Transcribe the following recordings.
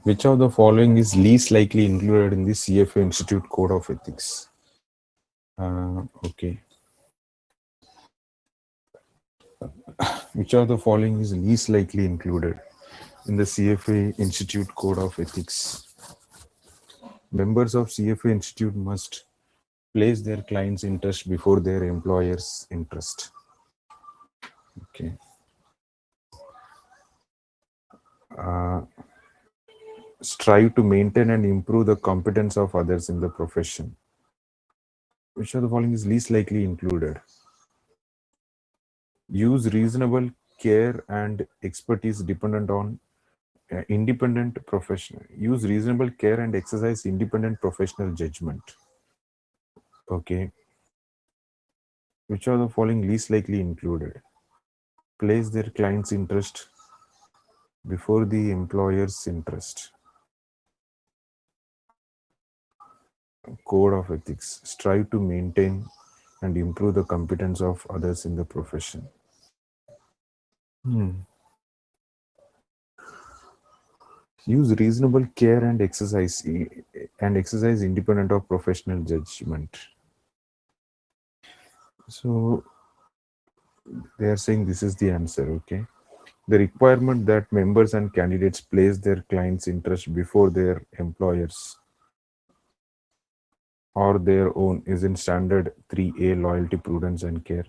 Which of the following is least likely included in the CFA Institute Code of Ethics? Okay. Which of the following is least likely included in the CFA Institute Code of Ethics? Members of CFA Institute must place their client's interest before their employer's interest. Okay. Strive to maintain and improve the competence of others in the profession. Which of the following is least likely included? Use reasonable care and expertise dependent on independent professional. Use reasonable care and exercise independent professional judgment. Okay. Which of the following least likely included? Place their client's interest before the employer's interest. Code of ethics. Strive to maintain and improve the competence of others in the profession. Use reasonable care and exercise independent of professional judgment. So they are saying this is the answer. Okay. The requirement that members and candidates place their clients' interest before their employers or their own is in standard 3A, loyalty, prudence and care.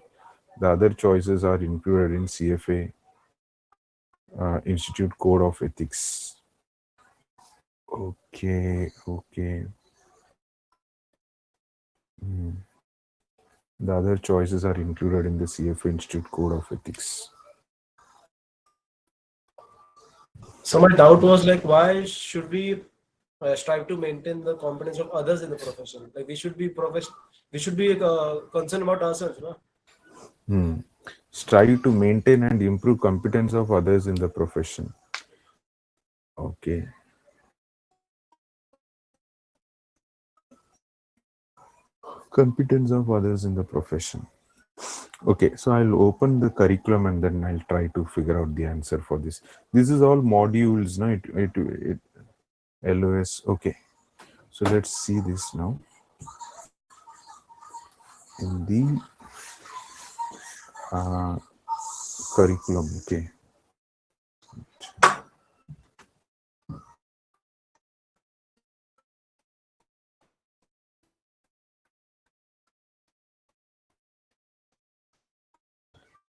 The other choices are included in CFA Institute Code of Ethics. Okay. The other choices are included in the CFA Institute Code of Ethics. So my doubt was like, why should we strive to maintain the competence of others in the profession? Like we should be concerned about ourselves, no? Strive to maintain and improve competence of others in the profession. Okay. Competence of others in the profession. Okay, so I'll open the curriculum and then I'll try to figure out the answer for this. This is all modules, no? It LOS. Okay, so let's see this now. In the curriculum, okay.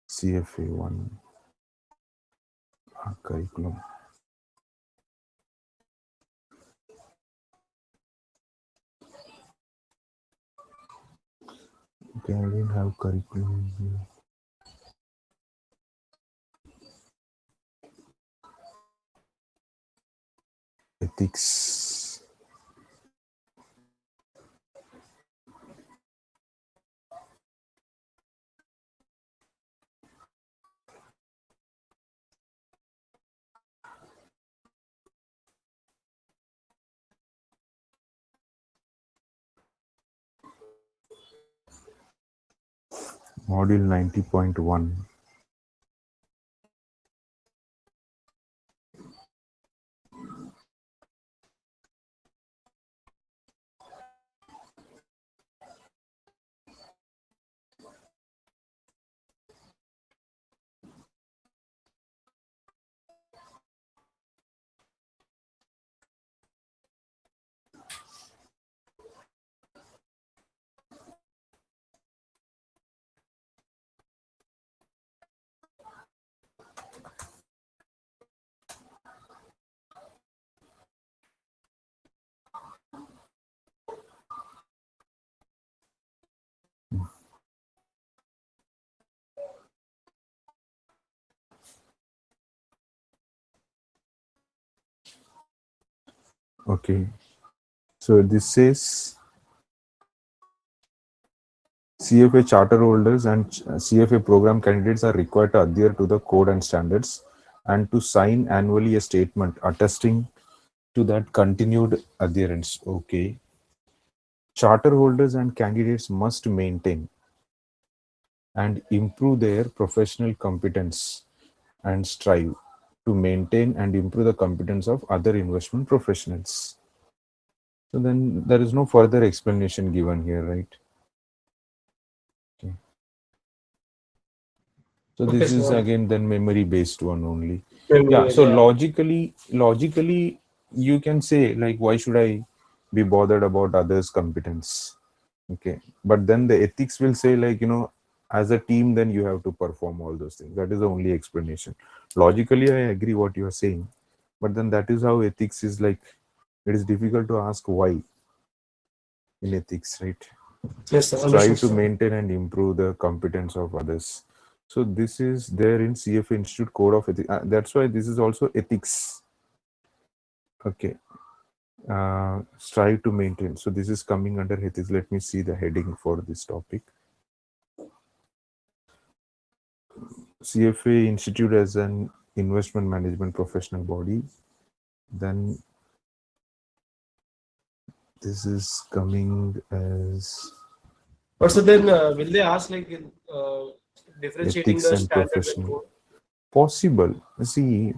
CFA 1 curriculum. Okay, I didn't have curriculum here. Ethics. Module 90.1. Okay, so this says CFA charter holders and CFA program candidates are required to adhere to the code and standards and to sign annually a statement attesting to that continued adherence. Okay. Charter holders and candidates must maintain and improve their professional competence and strive to maintain and improve the competence of other investment professionals. So then there is no further explanation given here, right? Okay. So this Okay, is so again then memory based one only. memory Yeah. based, So yeah. logically, you can say like, why should I be bothered about others' competence? Okay. But then the ethics will say like, as a team, then you have to perform all those things. That is the only explanation. Logically, I agree what you are saying, but then that is how ethics is like. It is difficult to ask why in ethics, right? Yes, sir. Strive Understood, to sir. maintain and improve the competence of others. So this is there in CFA Institute Code of Ethics. That's why this is also ethics. Okay. Strive to maintain. So this is coming under ethics. Let me see the heading for this topic. CFA Institute as an investment management professional body. Then this is coming as But so then, will they ask like differentiating ethics the and standards and professional. code? Possible. See,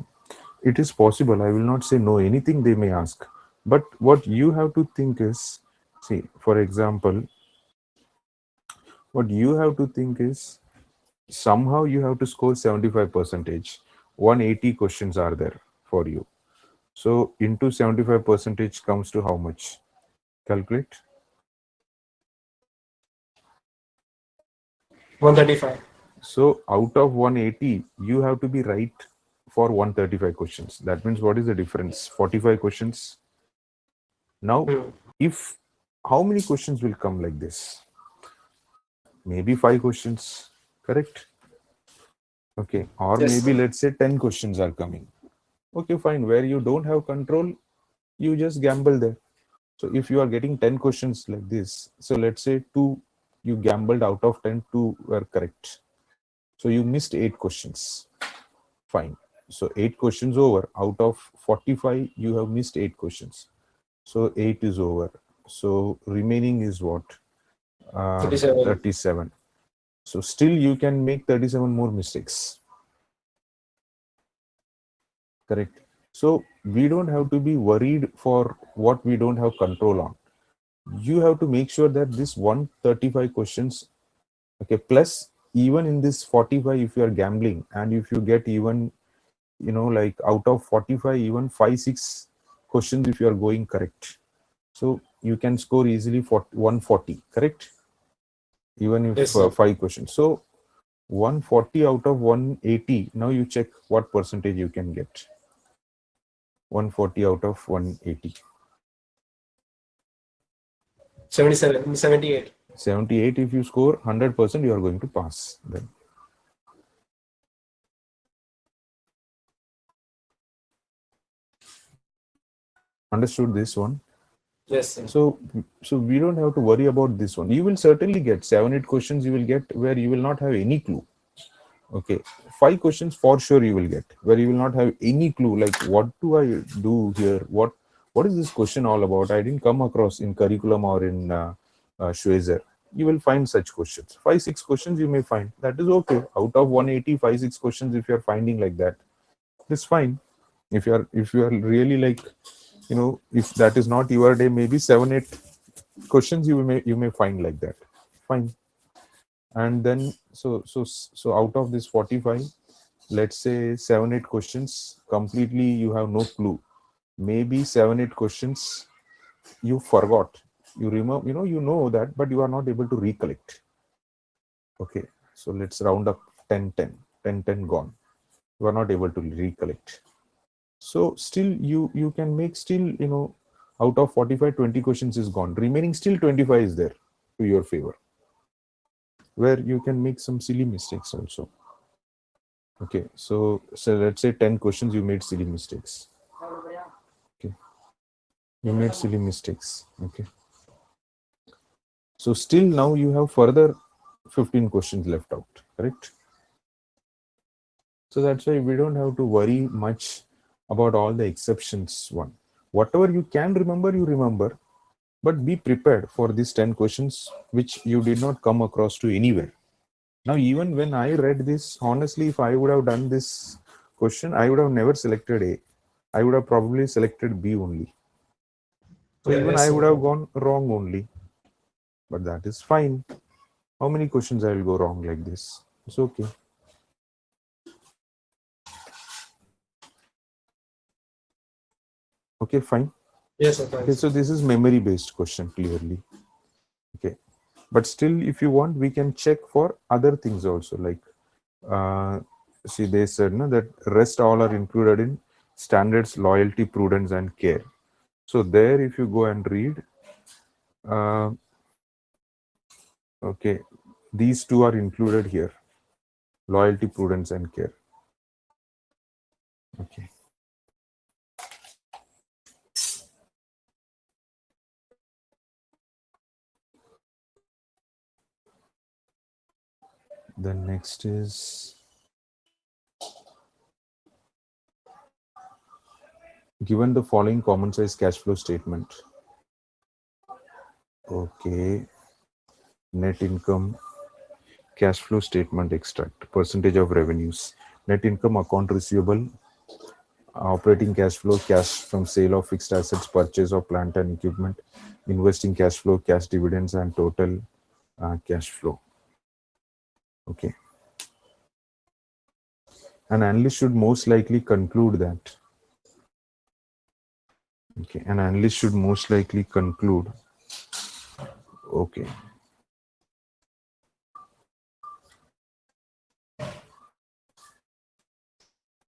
it is possible. I will not say no. Anything they may ask. But what you have to think is, see, for example, what you have to think is somehow you have to score 75 percentage. 180 questions are there for you. So into 75 percentage comes to how much? Calculate. 135. So out of 180, you have to be right for 135 questions. That means what is the difference? 45 questions. Now, Hmm. if how many questions will come like this? Maybe 5 questions, correct? Okay, or Yes, maybe sir. let's say 10 questions are coming. Okay, fine. Where you don't have control, you just gamble there. So if you are getting 10 questions like this, so let's say two, you gambled out of 10, two were correct. So you missed 8 questions. Fine. So 8 questions over. Out of 45, you have missed 8 questions. So 8 is over. So remaining is what? 37. 37. So still you can make 37 more mistakes. Correct. So we don't have to be worried for what we don't have control on. You have to make sure that this 135 questions, okay, plus even in this 45, if you are gambling and if you get even, like out of 45, even 5, 6 questions, if you are going correct, so you can score easily for 140, correct? Even Yes, if sir. 5 questions. So 140 out of 180. Now you check what percentage you can get. 140 out of 180. 77, 78. 78. If you score 100%, you are going to pass. Then understood this one. Yes, sir. So we don't have to worry about this one. You will certainly get 7, 8 questions. You will get where you will not have any clue. Okay, 5 questions for sure you will get where you will not have any clue. Like, what do I do here? What is this question all about? I didn't come across in curriculum or in Schweizer. You will find such questions. 5, 6 questions you may find. That is okay. Out of 180, 5, 6 questions, if you are finding like that, it's fine. If you are really like, if that is not your day, maybe 7, 8 questions you may find like that. Fine. And then so out of this 45, let's say 7, 8 questions completely you have no clue. Maybe 7, 8 questions you forgot. You remember, you know that, but you are not able to recollect. Okay, so let's round up 10, 10, 10, 10 gone. You are not able to recollect. So still you can make still, out of 45, 20 questions is gone. Remaining still 25 is there to your favor, where you can make some silly mistakes also. Okay, so let's say 10 questions you made silly mistakes. Okay, you made silly mistakes. Okay, so still now you have further 15 questions left out, correct? So that's why we don't have to worry much about all the exceptions one. Whatever you can remember, you remember, but be prepared for these 10 questions which you did not come across to anywhere. Now, even when I read this, honestly, if I would have done this question, I would have never selected A. I would have probably selected B only. So Yeah, even yes, I sir. would have gone wrong only. But that is fine. How many questions I will go wrong like this? It's okay. Okay, fine. Yes, sir. Okay, Thanks. so this is memory based question clearly. Okay, but still, if you want, we can check for other things also. Like, see, they said no, that rest all are included in standards, loyalty, prudence, and care. So there, if you go and read, okay, these two are included here: loyalty, prudence, and care. Okay. Then next is given the following common size cash flow statement. Okay, net income, cash flow statement extract, percentage of revenues, net income, account receivable, operating cash flow, cash from sale of fixed assets, purchase of plant and equipment, investing cash flow, cash dividends, and total cash flow. Okay. An analyst should most likely conclude that. Okay, an analyst should most likely conclude. Okay.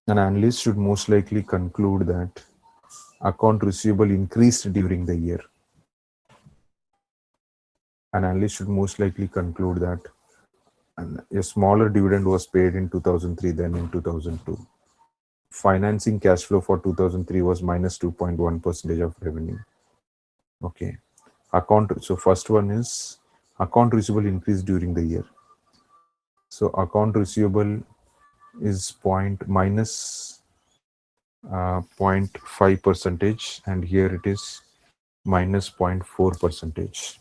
An analyst should most likely conclude that account receivable increased during the year. An analyst should most likely conclude that a smaller dividend was paid in 2003 than in 2002. Financing cash flow for 2003 was minus 2.1% of revenue. Okay. So first one is account receivable increased during the year. So account receivable is minus 0.5 percentage, and here it is minus 0.4 percentage.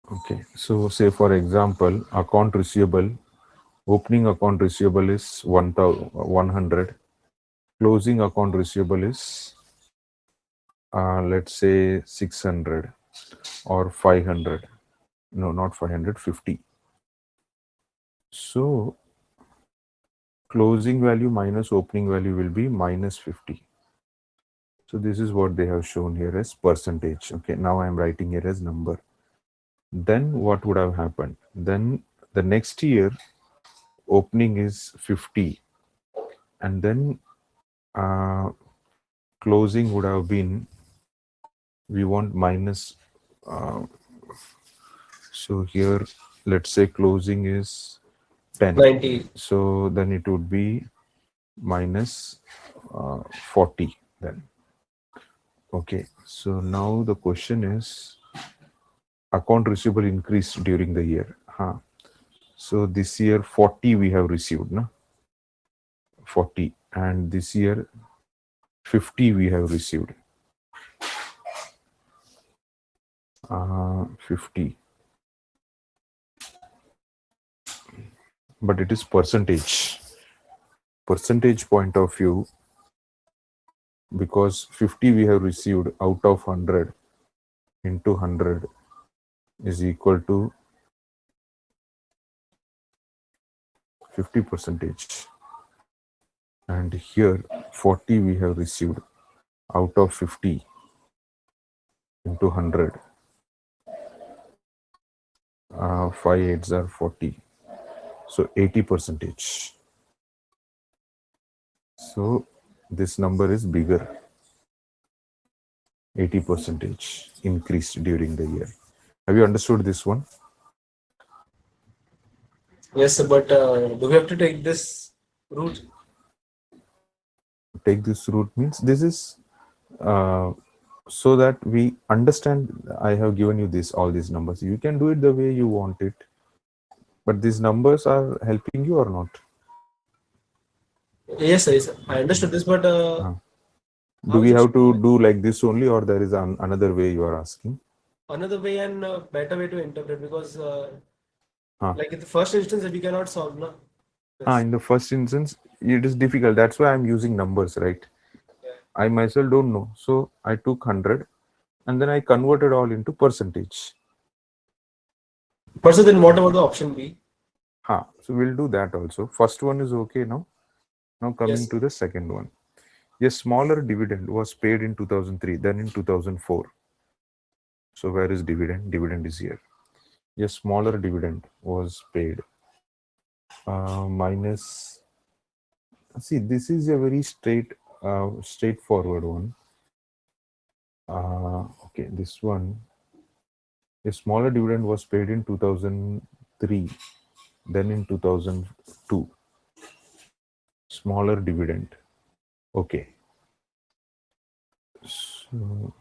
Okay, so say for example, account receivable, opening account receivable is 100, closing account receivable is let's say 600 or 500. No, not 500, 50. So closing value minus opening value will be minus 50. So this is what they have shown here as percentage. Okay, now I am writing here as number. Then what would have happened? Then the next year opening is 50, and then closing would have been, we want minus, so here let's say closing is 10, 90. so then it would be minus 40 then. Okay, so now the question is account receivable increased during the year. So this year 40 we have received, no? 40, and this year 50 we have received. 50, but it is percentage point of view, because 50 we have received out of 100 into 100 is equal to 50 percentage, and here 40 we have received out of 50 into 100, 5 8s are 40, so 80 percentage. So this number is bigger, 80 percentage increased during the year. Have you understood this one? Yes, sir, but do we have to take this root. Take this root means this is so that we understand. I have given you all these numbers. You can do it the way you want it, but these numbers are helping you or not? Yes, sir, yes, sir. I understood this, but Do how we is it have should to be do like this only, or there is another way you are asking? another way and better way to interpret? Because Huh. like in the first instance, we cannot solve no. Yes. In the first instance, it is difficult. That's why I'm using numbers, right? Yeah. I myself don't know. So I took 100 and then I converted all into percentage. But so then what about the option B? So we'll do that also. First one is okay now. Now coming Yes. to the second one. A smaller dividend was paid in 2003 than in 2004. So where is dividend? Dividend is here. A smaller dividend was paid. Minus. See, this is a very straightforward one. Okay, this one. A smaller dividend was paid in 2003 than in 2002. Smaller dividend. Okay. So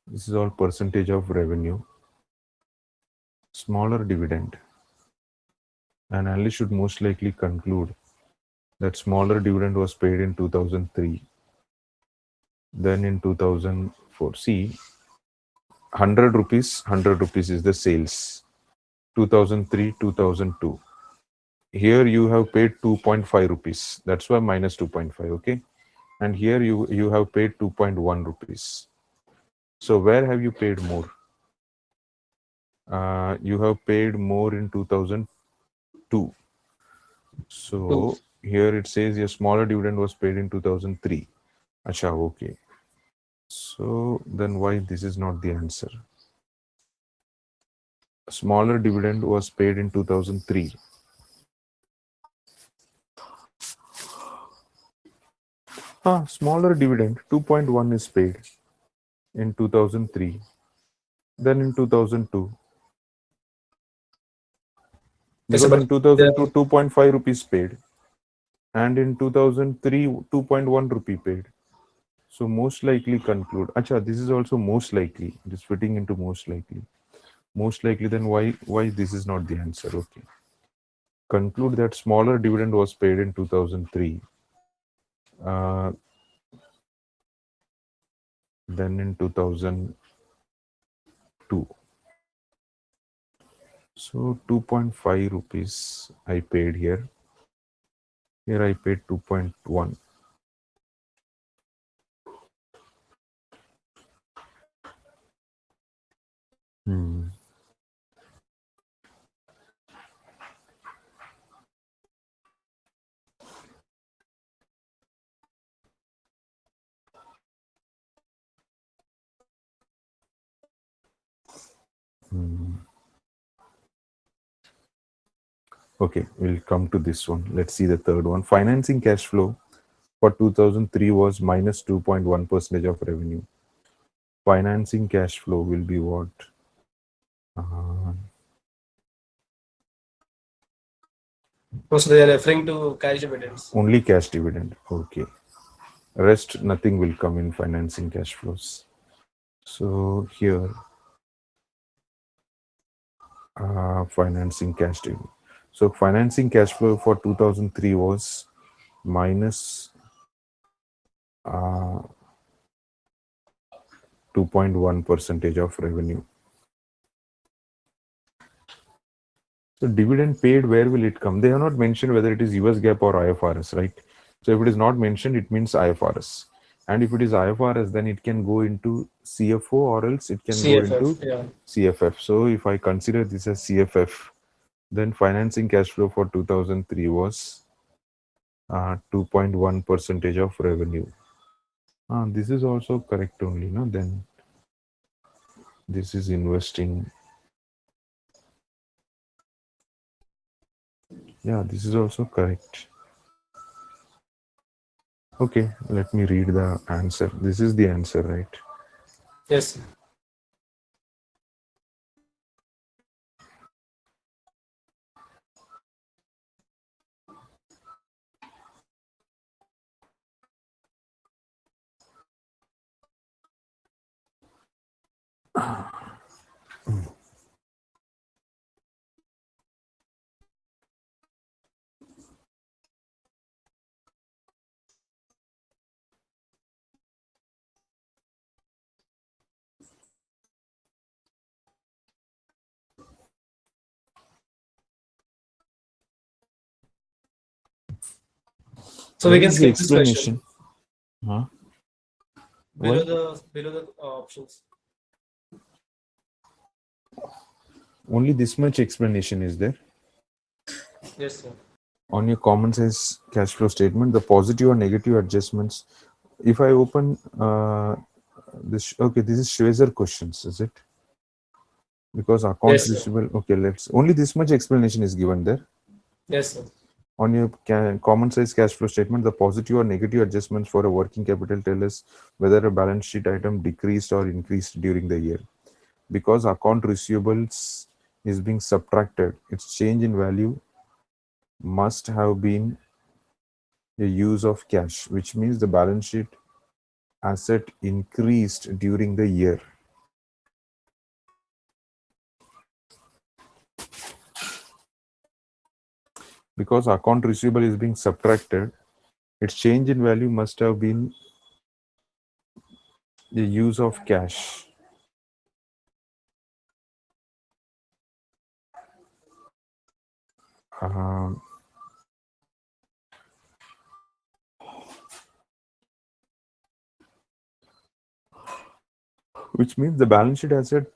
this is all percentage of revenue. Smaller dividend. An analyst should most likely conclude that smaller dividend was paid in 2003 than in 2004. See, 100 rupees is the sales. 2003, 2002. Here you have paid 2.5 rupees. That's why minus 2.5. Okay. And here you have paid 2.1 rupees. So where have you paid more? You have paid more in 2002. So here it says a smaller dividend was paid in 2003. Acha, okay. So then why this is not the answer? Smaller dividend was paid in 2003. Smaller dividend 2.1 is paid in 2003. Then in 2002. Yes, sir, Because in but 2002, 2.5 rupees paid. And in 2003, 2.1 rupee paid. So most likely conclude. Acha, this is also most likely. It is fitting into most likely. Most likely, then why this is not the answer? Okay. Conclude that smaller dividend was paid in 2003. Then in 2002. So 2.5 rupees I paid here. Here I paid 2.1. Hmm. Okay, we'll come to this one. Let's see the third one. Financing cash flow for 2003 was minus 2.1% of revenue. Financing cash flow will be what? so they are referring to cash dividends. Only cash dividend. Okay. Rest, nothing will come in financing cash flows. So here, financing cash dividend. So financing cash flow for 2003 was minus 2.1% of revenue. So dividend paid, where will it come? They have not mentioned whether it is US GAAP or IFRS, right? So if it is not mentioned, it means IFRS. And if it is IFRS, then it can go into CFO or else it can go CFF, into yeah. CFF. So if I consider this as CFF, then financing cash flow for 2003 was 2.1% of revenue. This is also correct only, no? Then this is investing. Yeah, this is also correct. Okay, let me read the answer. This is the answer, right? Yes. So Where we can is the skip this question. explanation? Huh? Below Why? the options. Only this much explanation is there. Yes, sir. On your common sense cash flow statement, the positive or negative adjustments. If I open this, okay, this is Schwezer questions, is it? Because accounts Yes, sir. receivable. Okay, let's only this much explanation is given there. Yes, sir. On your common size cash flow statement, the positive or negative adjustments for a working capital tell us whether a balance sheet item decreased or increased during the year. Because account receivables is being subtracted, its change in value must have been a use of cash, which means the balance sheet asset increased during the year. Because account receivable is being subtracted, its change in value must have been the use of cash. Um, which means the balance sheet asset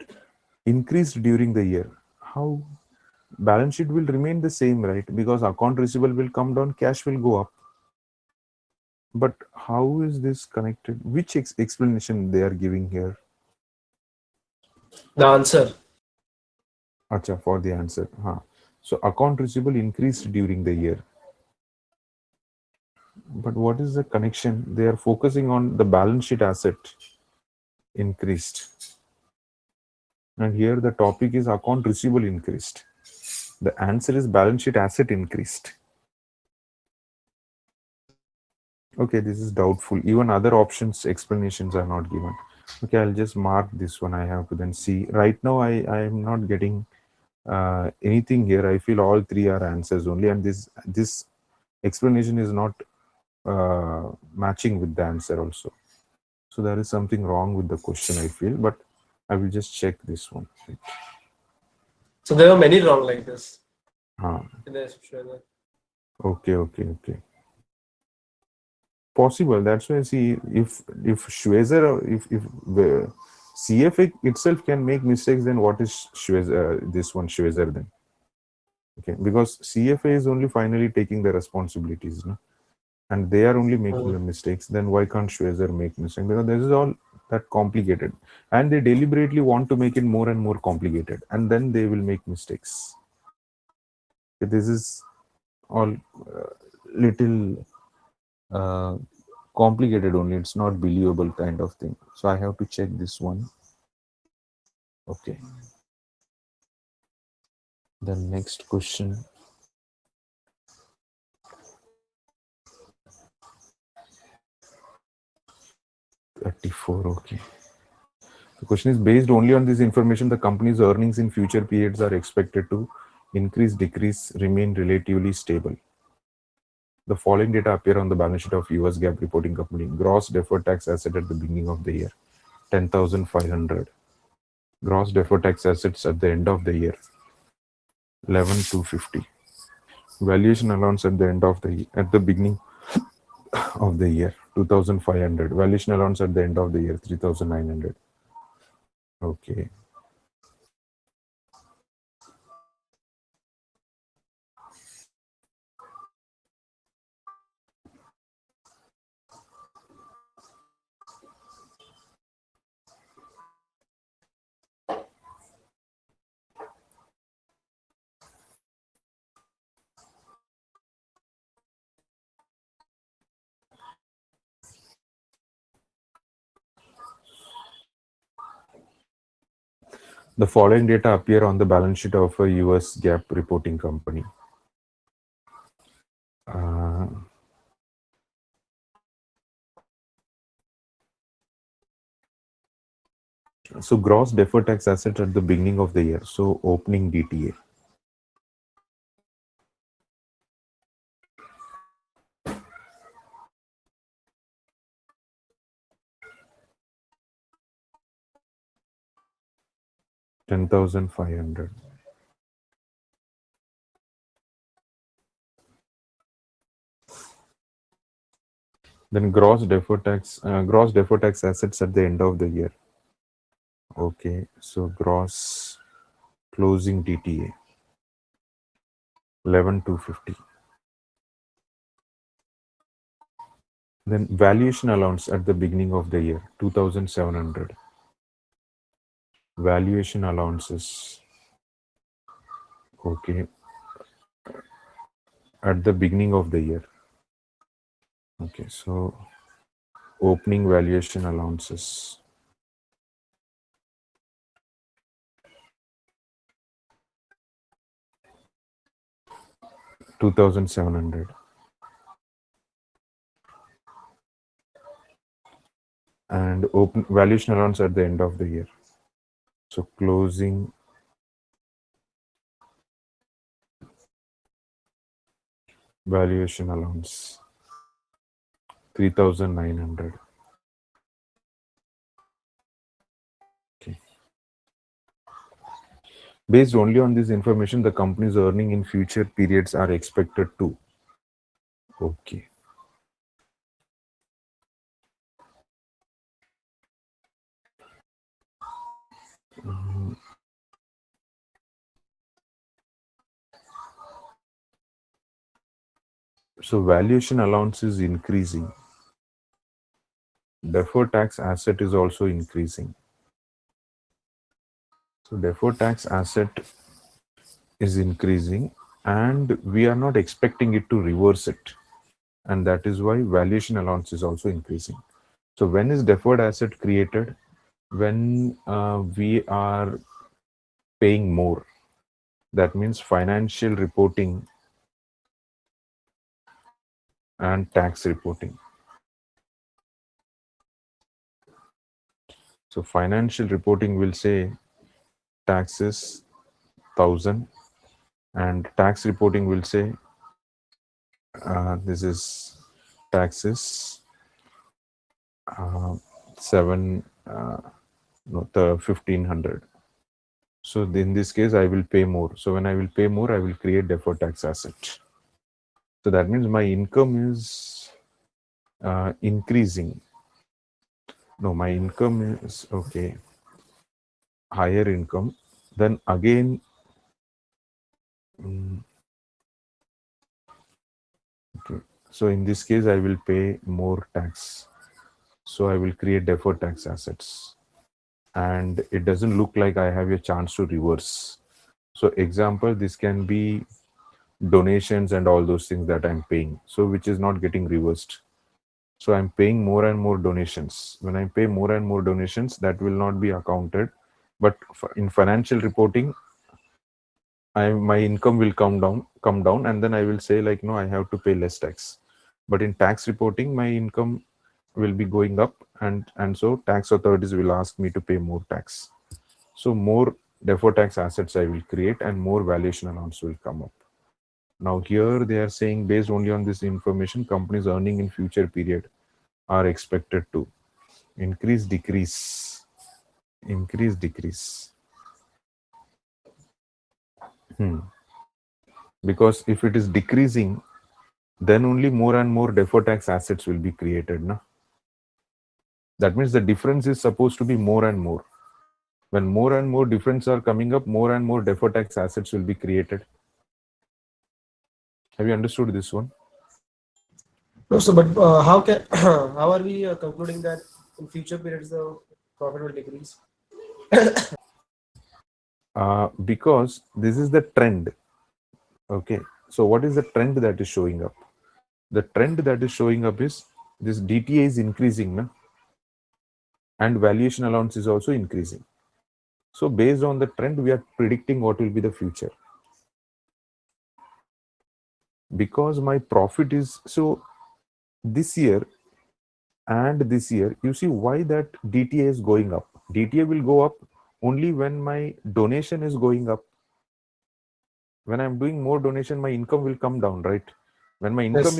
increased during the year. How? Balance sheet will remain the same, right? Because account receivable will come down, cash will go up. But how is this connected? Which explanation they are giving here? The answer. Acha, for the answer. Huh. So account receivable increased during the year. But what is the connection? They are focusing on the balance sheet asset increased. And here the topic is account receivable increased. The answer is balance sheet asset increased. Okay, this is doubtful. Even other options explanations are not given. Okay, I'll just mark this one. I have to then see. Right now, I am not getting anything here. I feel all three are answers only, and this explanation is not matching with the answer also. So there is something wrong with the question, I feel, but I will just check this one. So there were many wrong like this. Ah, In the Shweta. okay. Possible. That's why, see, if Schwezer, if the CFA itself can make mistakes, then what is Schwezer, this one Schwezer then? Okay, because CFA is only finally taking the responsibilities, no? And they are only making the mistakes. Then why can't Schwezer make mistakes? Because this is all that complicated, and they deliberately want to make it more and more complicated, and then they will make mistakes. This is all little complicated only. It's not believable kind of thing. So I have to check this one. Okay. The next question. Okay. The question is, based only on this information, the company's earnings in future periods are expected to increase, decrease, remain relatively stable. The following data appear on the balance sheet of US GAAP reporting company. Gross deferred tax asset at the beginning of the year, 10,500. Gross deferred tax assets at the end of the year, 11,250. Valuation allowance at the end of the beginning of the year, 2,500. Valuation allowance at the end of the year, 3,900. Okay. The following data appear on the balance sheet of a US GAAP reporting company. So gross deferred tax asset at the beginning of the year. So opening DTA. $10,500. Then gross deferred tax assets at the end of the year. Okay, so gross closing DTA 11,250. Then valuation allowance at the beginning of the year 2,700. Valuation allowances. Okay, at the beginning of the year. Okay, so opening valuation allowances. $2,700. And open valuation allowance at the end of the year. So closing valuation allowance 3,900. Okay. Based only on this information, the company's earning in future periods are expected to. Okay. So valuation allowance is increasing. Deferred tax asset is also increasing. So deferred tax asset is increasing and we are not expecting it to reverse it. And that is why valuation allowance is also increasing. So when is deferred asset created? When we are paying more. That means financial reporting and tax reporting. So financial reporting will say taxes 1,000 and tax reporting will say this is taxes 1,500. So in this case, I will pay more. So when I will pay more, I will create deferred tax asset. So that means my income is increasing. No, my income is okay. Higher income. Then again, okay. So in this case, I will pay more tax. So I will create deferred tax assets. And it doesn't look like I have a chance to reverse. So example, this can be donations and all those things that I'm paying. So which is not getting reversed. So I'm paying more and more donations. When I pay more and more donations, that will not be accounted. But in financial reporting, my income will come down, and then I will say like, no, I have to pay less tax. But in tax reporting, my income will be going up, and so tax authorities will ask me to pay more tax. So more deferred tax assets I will create, and more valuation allowance will come up. Now here they are saying based only on this information, companies earning in future period are expected to increase, decrease, increase, decrease. Because if it is decreasing, then only more and more deferred tax assets will be created. Na? That means the difference is supposed to be more and more. When more and more difference are coming up, more and more deferred tax assets will be created. Have you understood this one? No, so but how can how are we concluding that in future periods the profit will decrease? Because this is the trend. Okay. So what is the trend that is showing up? The trend that is showing up is this DTA is increasing, na? And valuation allowance is also increasing. So based on the trend, we are predicting what will be the future. Because my profit is so this year and this year, you see why that DTA is going up. DTA will go up only when my donation is going up. When I'm doing more donation, my income will come down, right? When my income Yes.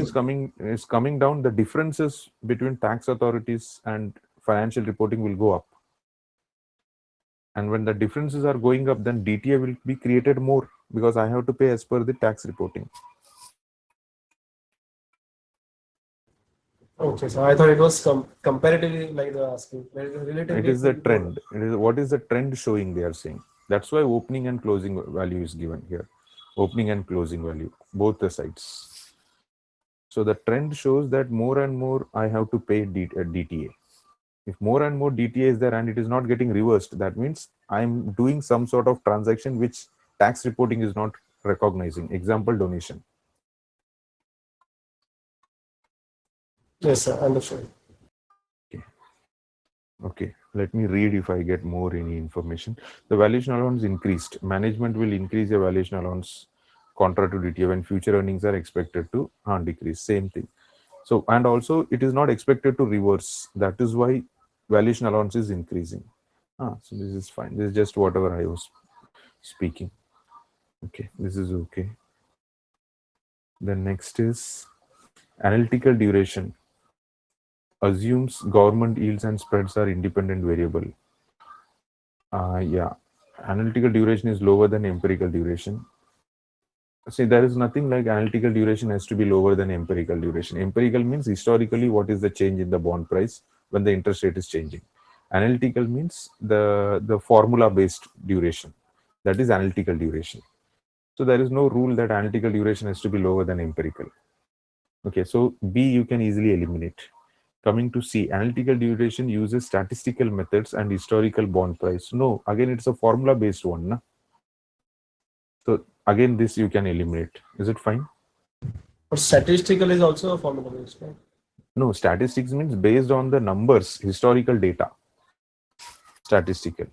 is coming down, the differences between tax authorities and financial reporting will go up. And when the differences are going up, then DTA will be created more because I have to pay as per the tax reporting. Okay, so I thought it was comparatively like the asking. It Relatively, is it the will be more. trend. It is what is the trend showing, they are saying. That's why opening and closing value is given here. Opening and closing value, both the sides. So the trend shows that more and more I have to pay DTA. If more and more DTA is there and it is not getting reversed, that means I'm doing some sort of transaction which tax reporting is not recognizing. Example, donation. Yes, sir. Understood. Okay. Okay, let me read if I get more any information. The valuation allowance increased. Management will increase the valuation allowance contra to DTA when future earnings are expected to decrease. Same thing. So, and also it is not expected to reverse. That is why valuation allowance is increasing. So this is fine. This is just whatever I was speaking. Okay, this is okay. The next is analytical duration. Assumes government yields and spreads are independent variable. Yeah, analytical duration is lower than empirical duration. See, there is nothing like analytical duration has to be lower than empirical duration. Empirical means historically what is the change in the bond price when the interest rate is changing. Analytical means the formula based duration. That is analytical duration. So there is no rule that analytical duration has to be lower than empirical. Okay, so B you can easily eliminate. Coming to C, analytical duration uses statistical methods and historical bond price. No, again it's a formula based one. Na? So again this you can eliminate. Is it fine? But statistical is also a formula based, right? No, statistics means based on the numbers, historical data. Statistical.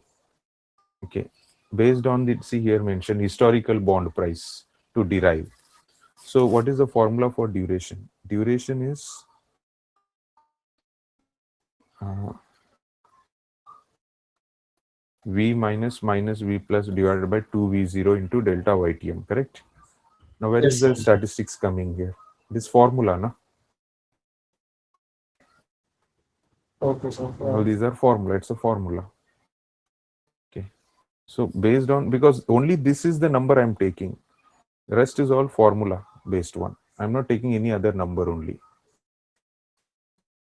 Okay. Based on the, see here mentioned historical bond price to derive. So what is the formula for duration? Duration is V minus V plus divided by 2V0 into delta YTM, correct? Now where is Yes, the sir. statistics coming here? This formula, na? Okay, sir. All these are formula, it's a formula. Okay. So based on, because only this is the number I'm taking. The rest is all formula based one. I'm not taking any other number only.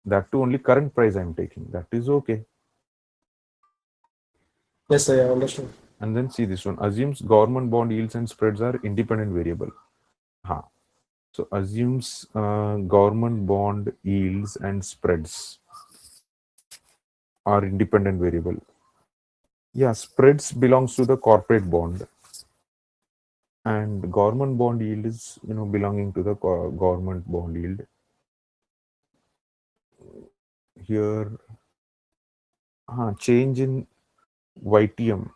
That too only current price I'm taking. That is okay. Yes, sir. Yeah, understood. And then see this one. Assumes government bond yields and spreads are independent variable. So assumes government bond yields and spreads are independent variable. Yeah, spreads belongs to the corporate bond. And government bond yield is, belonging to the government bond yield. Here, change in YTM.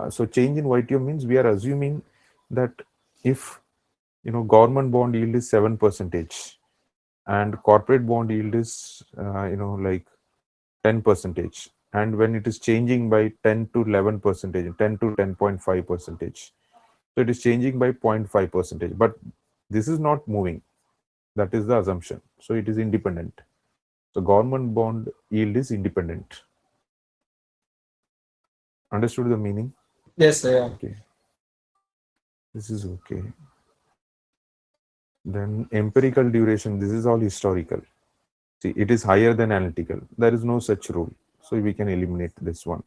So change in YTM means we are assuming that if government bond yield is 7% and corporate bond yield is like 10%, and when it is changing by 10 to 11%, 10 to 10.5%, so it is changing by 0.5%, but this is not moving. That is the assumption. So it is independent. So government bond yield is independent. Understood the meaning? Yes, sir. Yeah. Okay. This is okay. Then empirical duration, this is all historical. See, it is higher than analytical. There is no such rule. So we can eliminate this one.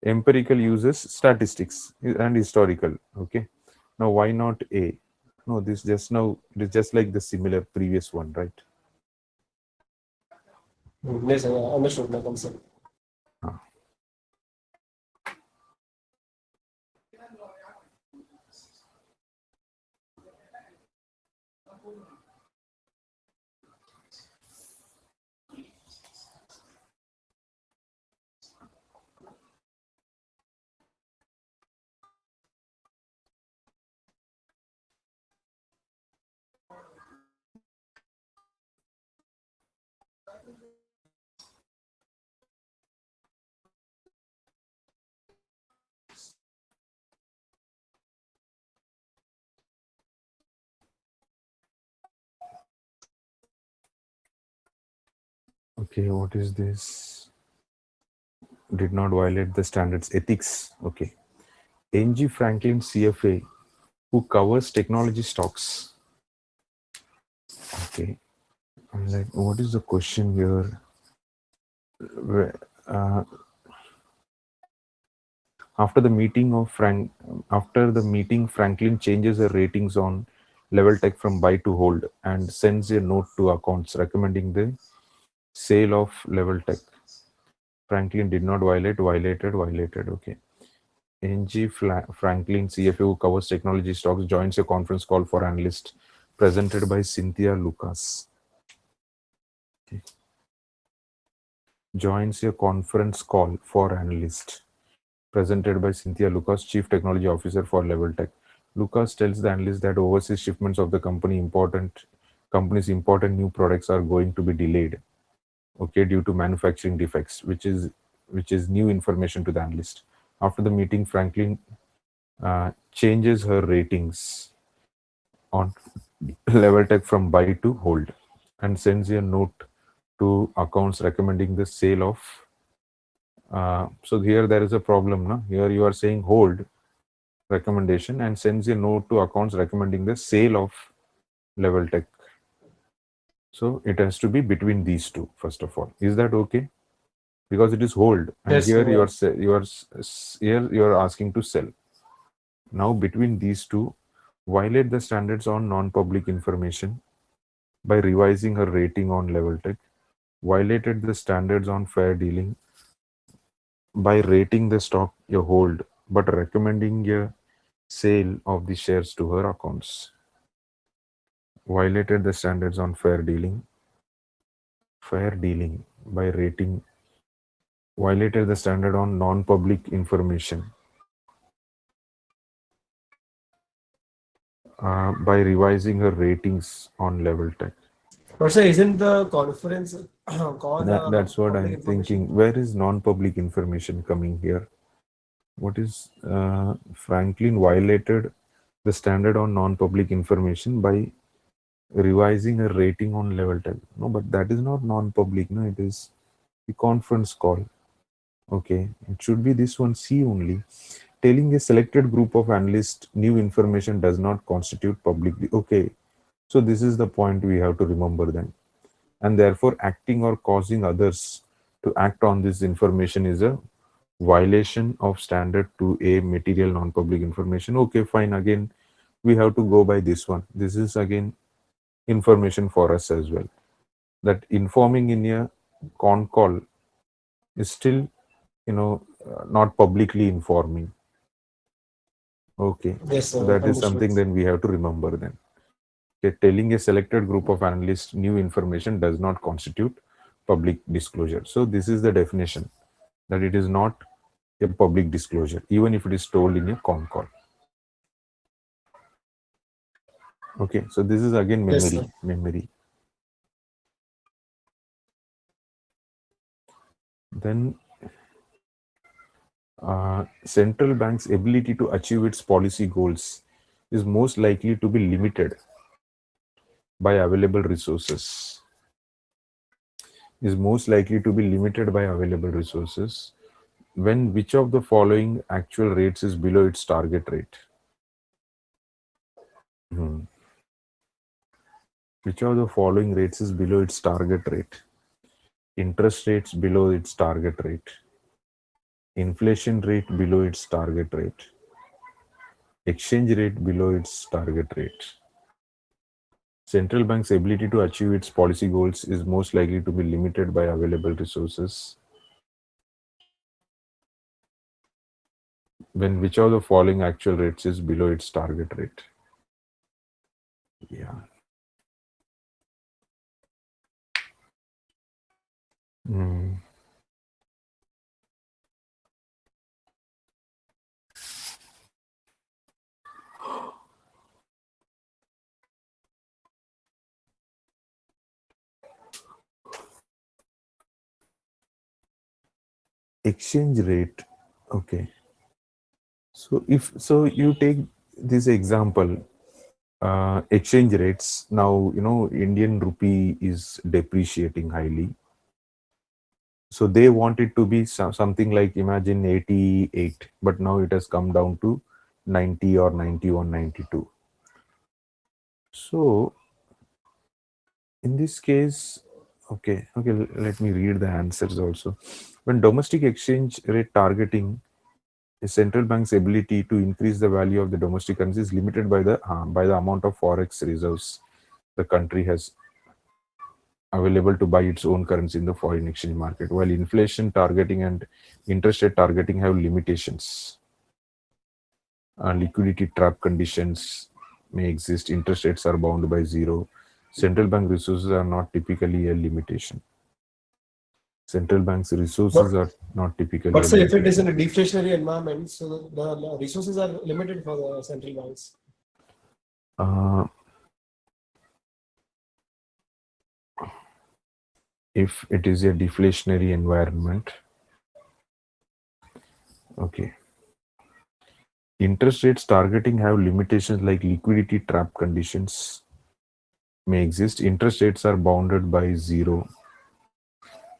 Empirical uses statistics and historical. Okay. Now, why not A? No, this just now, it is just like the similar previous one, right? Yes, sir. Yeah. Understood the concept. Ah. Okay, what is this? Did not violate the standards. Ethics. Okay. NG Franklin CFA, who covers technology stocks. Okay. I'm like, what is the question here? Uh, after the meeting of after the meeting, Franklin changes her ratings on Level Tech from buy to hold and sends a note to accounts recommending the sale of Level Tech. Franklin did not violated. Okay. Franklin, CFA, who covers technology stocks, joins a conference call for analysts presented by Cynthia Lucas. Okay. Joins a conference call for analysts presented by Cynthia Lucas, Chief Technology Officer for Level Tech. Lucas tells the analyst that overseas shipments of the company's important new products are going to be delayed, okay, due to manufacturing defects, which is new information to the analyst. After the meeting, Franklin changes her ratings on Level Tech from buy to hold and sends a note to accounts recommending the sale of. So here there is a problem. No? Here you are saying hold recommendation and sends a note to accounts recommending the sale of Level Tech. So it has to be between these two, first of all. Is that okay? Because it is hold, and Yes, here sir. you are asking to sell. Now between these two, violate the standards on non-public information by revising her rating on Level Tech, violated the standards on fair dealing by rating the stock a hold but recommending a sale of the shares to her accounts, violated the standards on fair dealing by rating, violated the standard on non-public information by revising her ratings on Level Tech. But sir, isn't the conference call That's what public I'm information? thinking. Where is non-public information coming here? What is Franklin violated the standard on non-public information by revising a rating on Level 10? No, but that is not non-public. No, it is the conference call. Okay, it should be this one C only. Telling a selected group of analysts new information does not constitute public. Okay, so this is the point we have to remember then. And therefore, acting or causing others to act on this information is a violation of standard to a material non-public information. Okay, fine. Again, we have to go by this one. This is again information for us as well. That informing in a con call is still, not publicly informing. Okay, Yes, so sir. that is Understood. something then we have to remember then. Okay, telling a selected group of analysts new information does not constitute public disclosure. So this is the definition, that it is not a public disclosure, even if it is told in a con call. Okay, so this is again Yes, sir. memory. Then central bank's ability to achieve its policy goals is most likely to be limited by available resources. Is most likely to be limited by available resources when which of the following actual rates is below its target rate? Which of the following rates is below its target rate? Interest rates below its target rate, inflation rate below its target rate, exchange rate below its target rate. Central bank's ability to achieve its policy goals is most likely to be limited by available resources when which of the following actual rates is below its target rate. Yeah. Mm. Exchange rate. Okay. So you take this example, exchange rates. Now, Indian rupee is depreciating highly. So they want it to be something like, imagine 88, but now it has come down to 90 or 91, 92. So In this case, okay, let me read the answers also. When domestic exchange rate targeting, a central bank's ability to increase the value of the domestic currency is limited by the amount of forex reserves the country has available to buy its own currency in the foreign exchange market, while inflation targeting and interest rate targeting have limitations. Liquidity trap conditions may exist. Interest rates are bound by zero. Central bank resources are not typically a limitation. Central banks' resources But are not typically but a say if it is limitation. in a deflationary environment, so the resources are limited for the central banks. Uh, if it is a deflationary environment, okay. Interest rates targeting have limitations like liquidity trap conditions may exist. Interest rates are bounded by zero.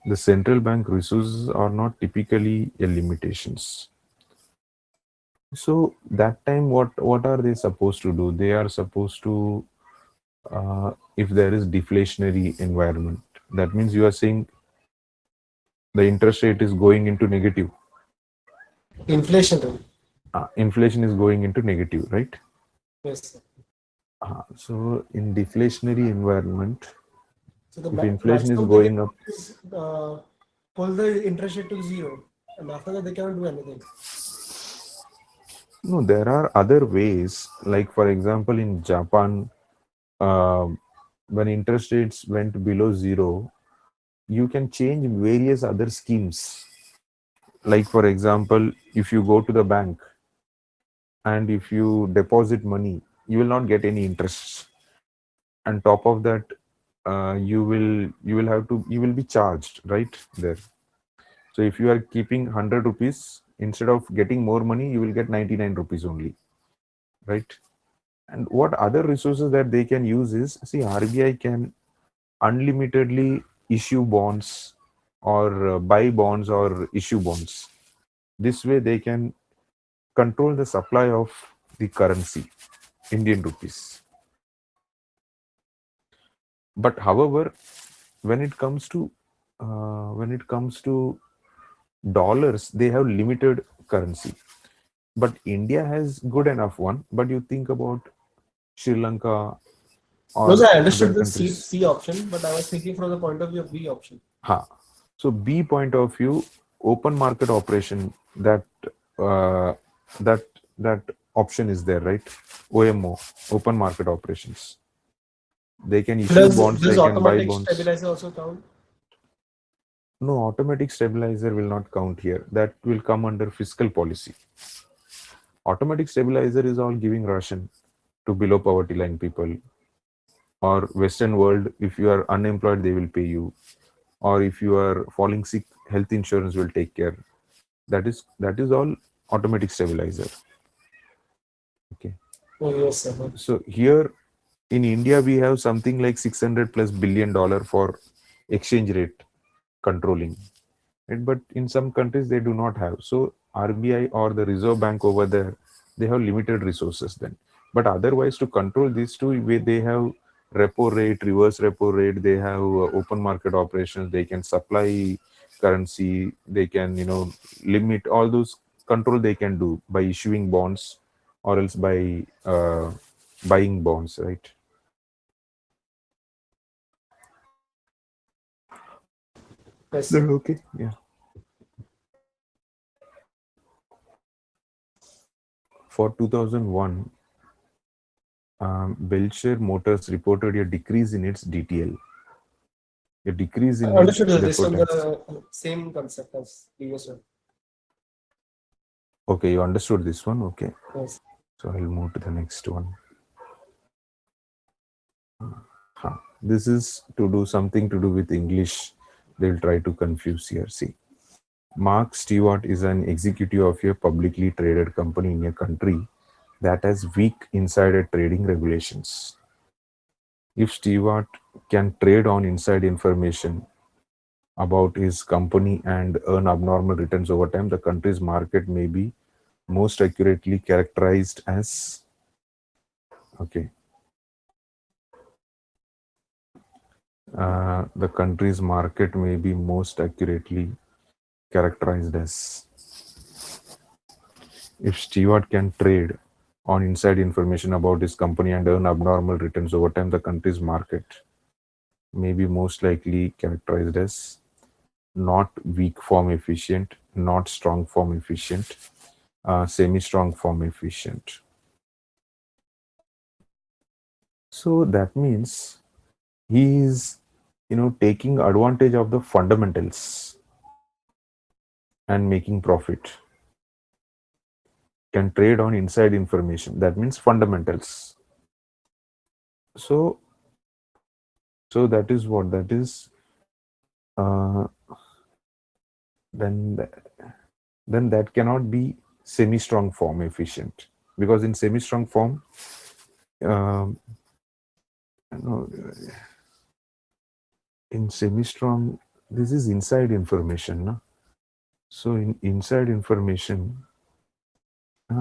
The central bank resources are not typically a limitations. So that time, what are they supposed to do? They are supposed to, if there is deflationary environment, that means you are saying the interest rate is going into negative. Inflation rate. Inflation is going into negative, right? Yes, sir. So in deflationary environment, So the if inflation is maximum they can going up, do is pull the interest rate to zero, and after that they cannot do anything. no, there are other ways. Like for example, in Japan, uh, when interest rates went below zero, you can change various other schemes. Like for example, if you go to the bank and if you deposit money, you will not get any interest. And top of that, you will be charged right there. So if you are keeping 100 rupees, instead of getting more money, you will get 99 rupees only, right? And what other resources that they can use is, see, RBI can unlimitedly issue bonds or buy bonds or issue bonds. This way they can control the supply of the currency, Indian rupees. But however, when it comes to dollars, they have limited currency. But India has good enough one. But you think about Sri Lanka No, or sir, I other understood the countries. C option, but I was thinking from the point of view of B option. So B point of view, open market operation, uh, that that option is there, right? OMO, open market operations. They can issue bonds, Does they can buy automatic bonds. stabilizer also count? No, automatic stabilizer will not count here. That will come under fiscal policy. Automatic stabilizer is all giving ration to below poverty line people, or Western world. If you are unemployed, they will pay you, or if you are falling sick, health insurance will take care. That is all automatic stabilizer. Okay. Oh, yes, sir. So here in India, we have something like 600 plus billion dollar for exchange rate controlling. Right? But in some countries, they do not have. So RBI or the Reserve Bank over there, they have limited resources then. But otherwise, to control these two, they have repo rate, reverse repo rate, they have open market operations, they can supply currency, they can, limit all those control they can do by issuing bonds or else by buying bonds, right? Yes, sir. They're okay. Yeah. For 2001, Belcher Motors reported a decrease in its DTL, a decrease in its Understood, sir. This depot on time. the same concept as previous one. Okay, you understood this one. Okay, Yes. so I'll move to the next one. This is to do something to do with English. They'll try to confuse here. See, Mark Stewart is an executive of a publicly traded company in a country that has weak insider trading regulations. If Stewart can trade on inside information about his company and earn abnormal returns over time, the country's market may be most accurately characterized as, okay, The country's market may be most accurately characterized as. If Stewart can trade on inside information about his company and earn abnormal returns over time, the country's market may be most likely characterized as not weak form efficient, not strong form efficient, semi-strong form efficient. So that means he is, taking advantage of the fundamentals and making profit. Can trade on inside information. That means fundamentals. So that is what that is. Uh, then that cannot be semi-strong form efficient, because in semi-strong form, um, no, in semi-strong, this is inside information, no? So in inside information,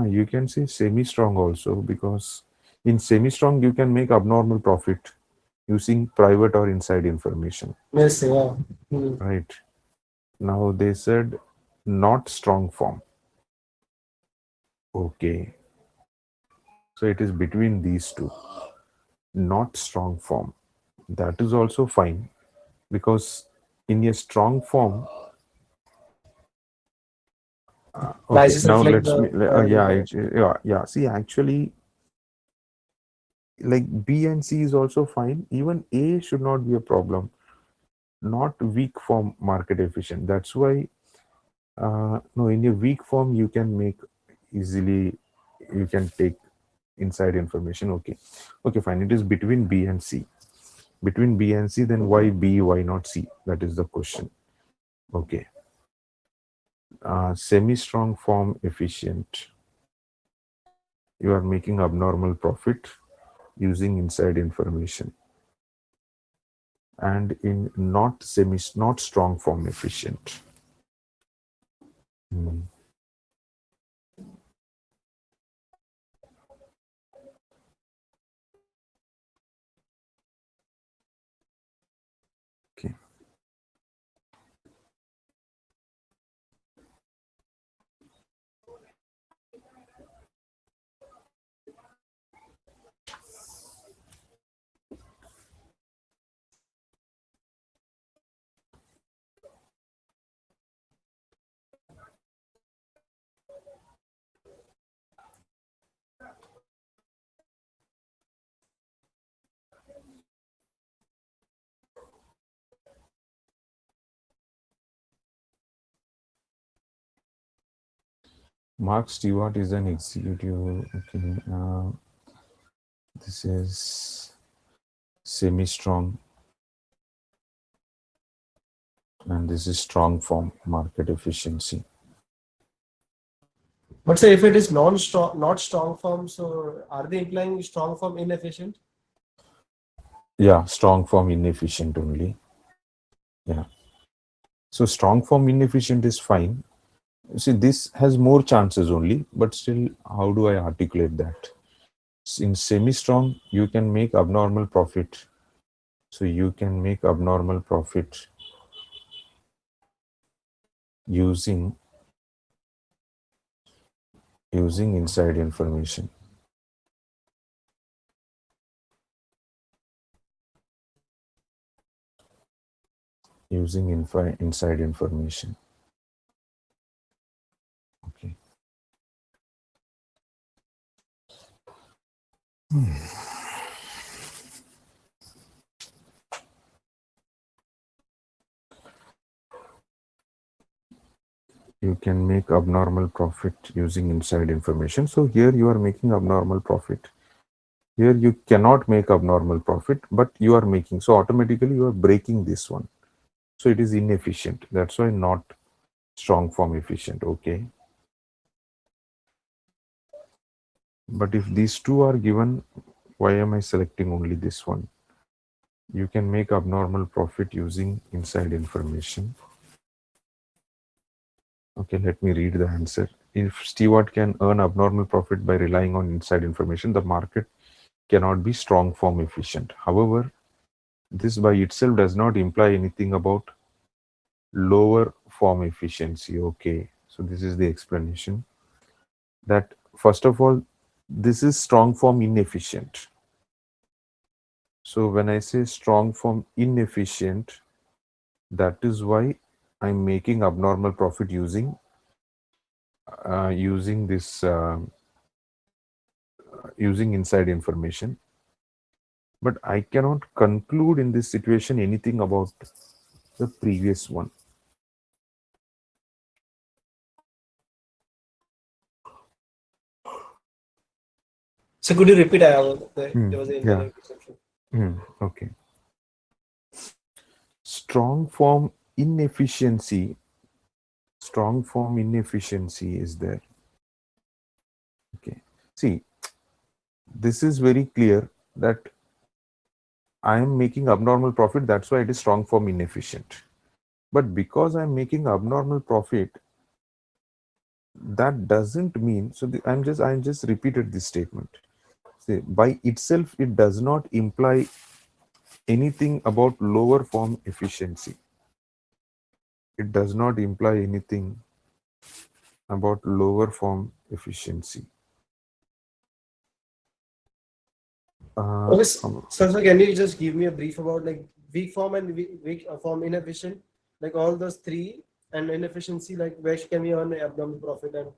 you can say semi-strong also, because in semi-strong you can make abnormal profit using private or inside information. Yes, yeah. Right. Now they said not strong form. Okay. So it is between these two. Not strong form. That is also fine, because in a strong form, okay, Prices now reflect let's the yeah. See, actually, like B and C is also fine. Even A should not be a problem. Not weak form market efficient. That's why no, in a weak form you can make easily. You can take inside information. Okay, fine. It is between B and C. Between B and C, then why B? Why not C? That is the question. Okay. Semi-strong form efficient. You are making abnormal profit using inside information, and in not strong form efficient. Hmm. Okay. Mark Stewart is an executive. Okay. This is semi-strong, and this is strong form market efficiency. But say if it is non-strong, not strong form, so are they implying strong form inefficient? Yeah, strong form inefficient only. Yeah. So strong form inefficient is fine. See, this has more chances only, but still, how do I articulate that? In semi-strong, you can make abnormal profit. So you can make abnormal profit using inside information. Using inside information. Okay. You can make abnormal profit using inside information. So here you are making abnormal profit. Here you cannot make abnormal profit, but you are making. So automatically you are breaking this one. So it is inefficient. That's why not strong form efficient. Okay. But if these two are given, why am I selecting only this one? You can make abnormal profit using inside information. Okay, let me read the answer. If Stewart can earn abnormal profit by relying on inside information, the market cannot be strong form efficient. However, This by itself does not imply anything about lower form efficiency. Okay, so this is the explanation that first of all, this is strong form inefficient. So when I say strong form inefficient, that is why I'm making abnormal profit using this using inside information. But I cannot conclude in this situation anything about the previous one. So could you repeat? There was an Yeah. internet exception. Okay. Strong form inefficiency. Strong form inefficiency is there. Okay. See, this is very clear that I am making abnormal profit. That's why it is strong form inefficient. But because I'm making abnormal profit, that doesn't mean. So I'm just repeated this statement. See, by itself, it does not imply anything about lower form efficiency. It does not imply anything about lower form efficiency. Okay, so can you just give me a brief about like weak form and weak form inefficient, like all those three, and inefficiency, like where can we earn abnormal profit and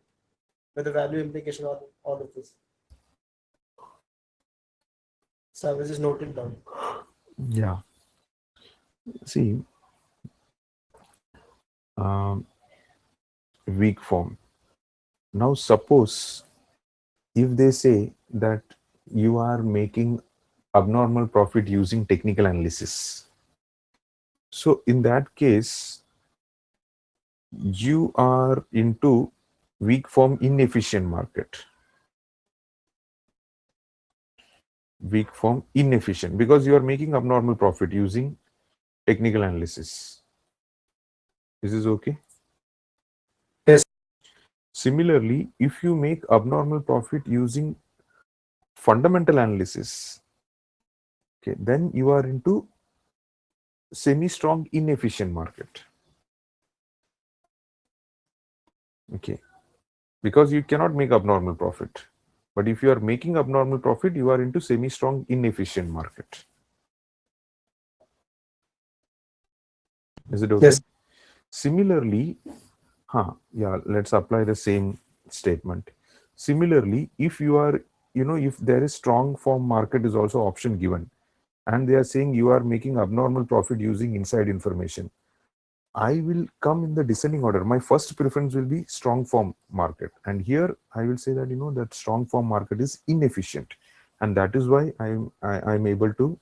with the value implication on all of this? So I was just noted down. Yeah. See, weak form. Now, suppose if they say that you are making abnormal profit using technical analysis, so in that case, you are into weak form inefficient market. Weak form inefficient because you are making abnormal profit using technical analysis. Is this okay? Yes. Similarly, if you make abnormal profit using fundamental analysis, okay, then you are into semi-strong inefficient market. Okay, because you cannot make abnormal profit. But if you are making abnormal profit, you are into semi-strong inefficient market. Is it okay? Yes. Similarly, let's apply the same statement. Similarly, if you are, if there is strong form market is also option given, and they are saying you are making abnormal profit using inside information, I will come in the descending order. My first preference will be strong form market, and here I will say that that strong form market is inefficient, and that is why I'm able to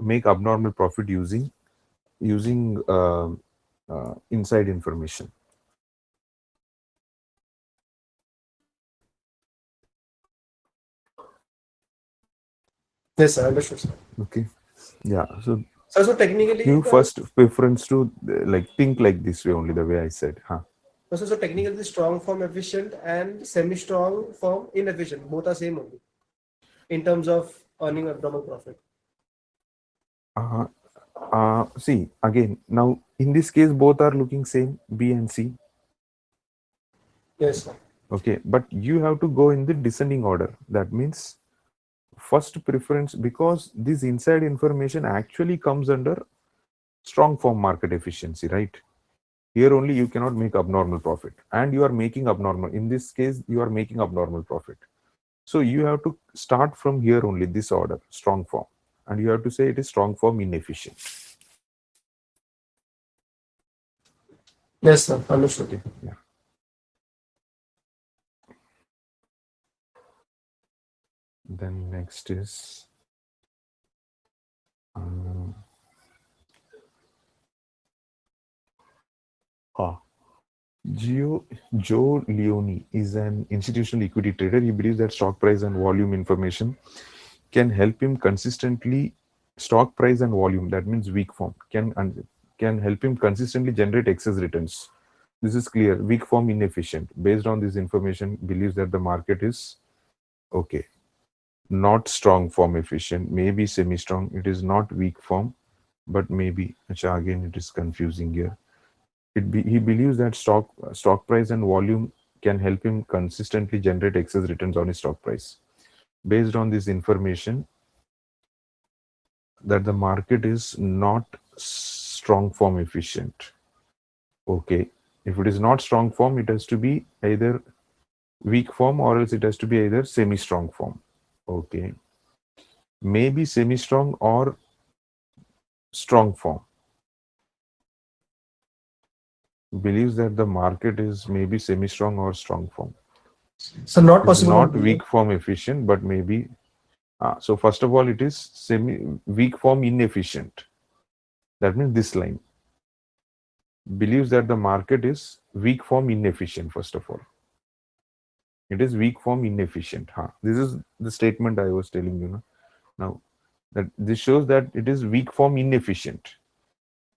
make abnormal profit using inside information. Yes, sir. Understood, sir. Okay, yeah. So So technically, give first preference to like think like this way only, the way I said. so technically, the strong form efficient and semi-strong form inefficient both are same only in terms of earning abnormal profit. See, again, now in this case both are looking same, B and C. Yes, sir. Okay, but you have to go in the descending order. That means first preference, because this inside information actually comes under strong form market efficiency, right? Here only you cannot make abnormal profit, and you are making abnormal. In this case, you are making abnormal profit. So you have to start from here only, this order, strong form, and you have to say it is strong form inefficient. Yes, sir. Understood. Okay, yeah. Then next is Joe Leone is an institutional equity trader. He believes that stock price and volume information can help him consistently. Stock price and volume, that means weak form, can help him consistently generate excess returns. This is clear. Weak form inefficient. Based on this information, believes that the market is okay. Not strong form efficient, maybe semi-strong. It is not weak form. but maybe again it is confusing here. He believes that stock price and volume can help him consistently generate excess returns on his stock price. Based on this information, that the market is not strong form efficient. Okay, if it is not strong form, it has to be either weak form or else it has to be either semi-strong form. Okay, maybe semi-strong or strong form. Believes that the market is maybe semi-strong or strong form. So not It's possible. not weak form efficient, but maybe. So first of all, it is weak form inefficient. That means this line. Believes that the market is weak form inefficient, first of all. It is weak form inefficient. This is the statement I was telling you. Now, that this shows that it is weak form inefficient,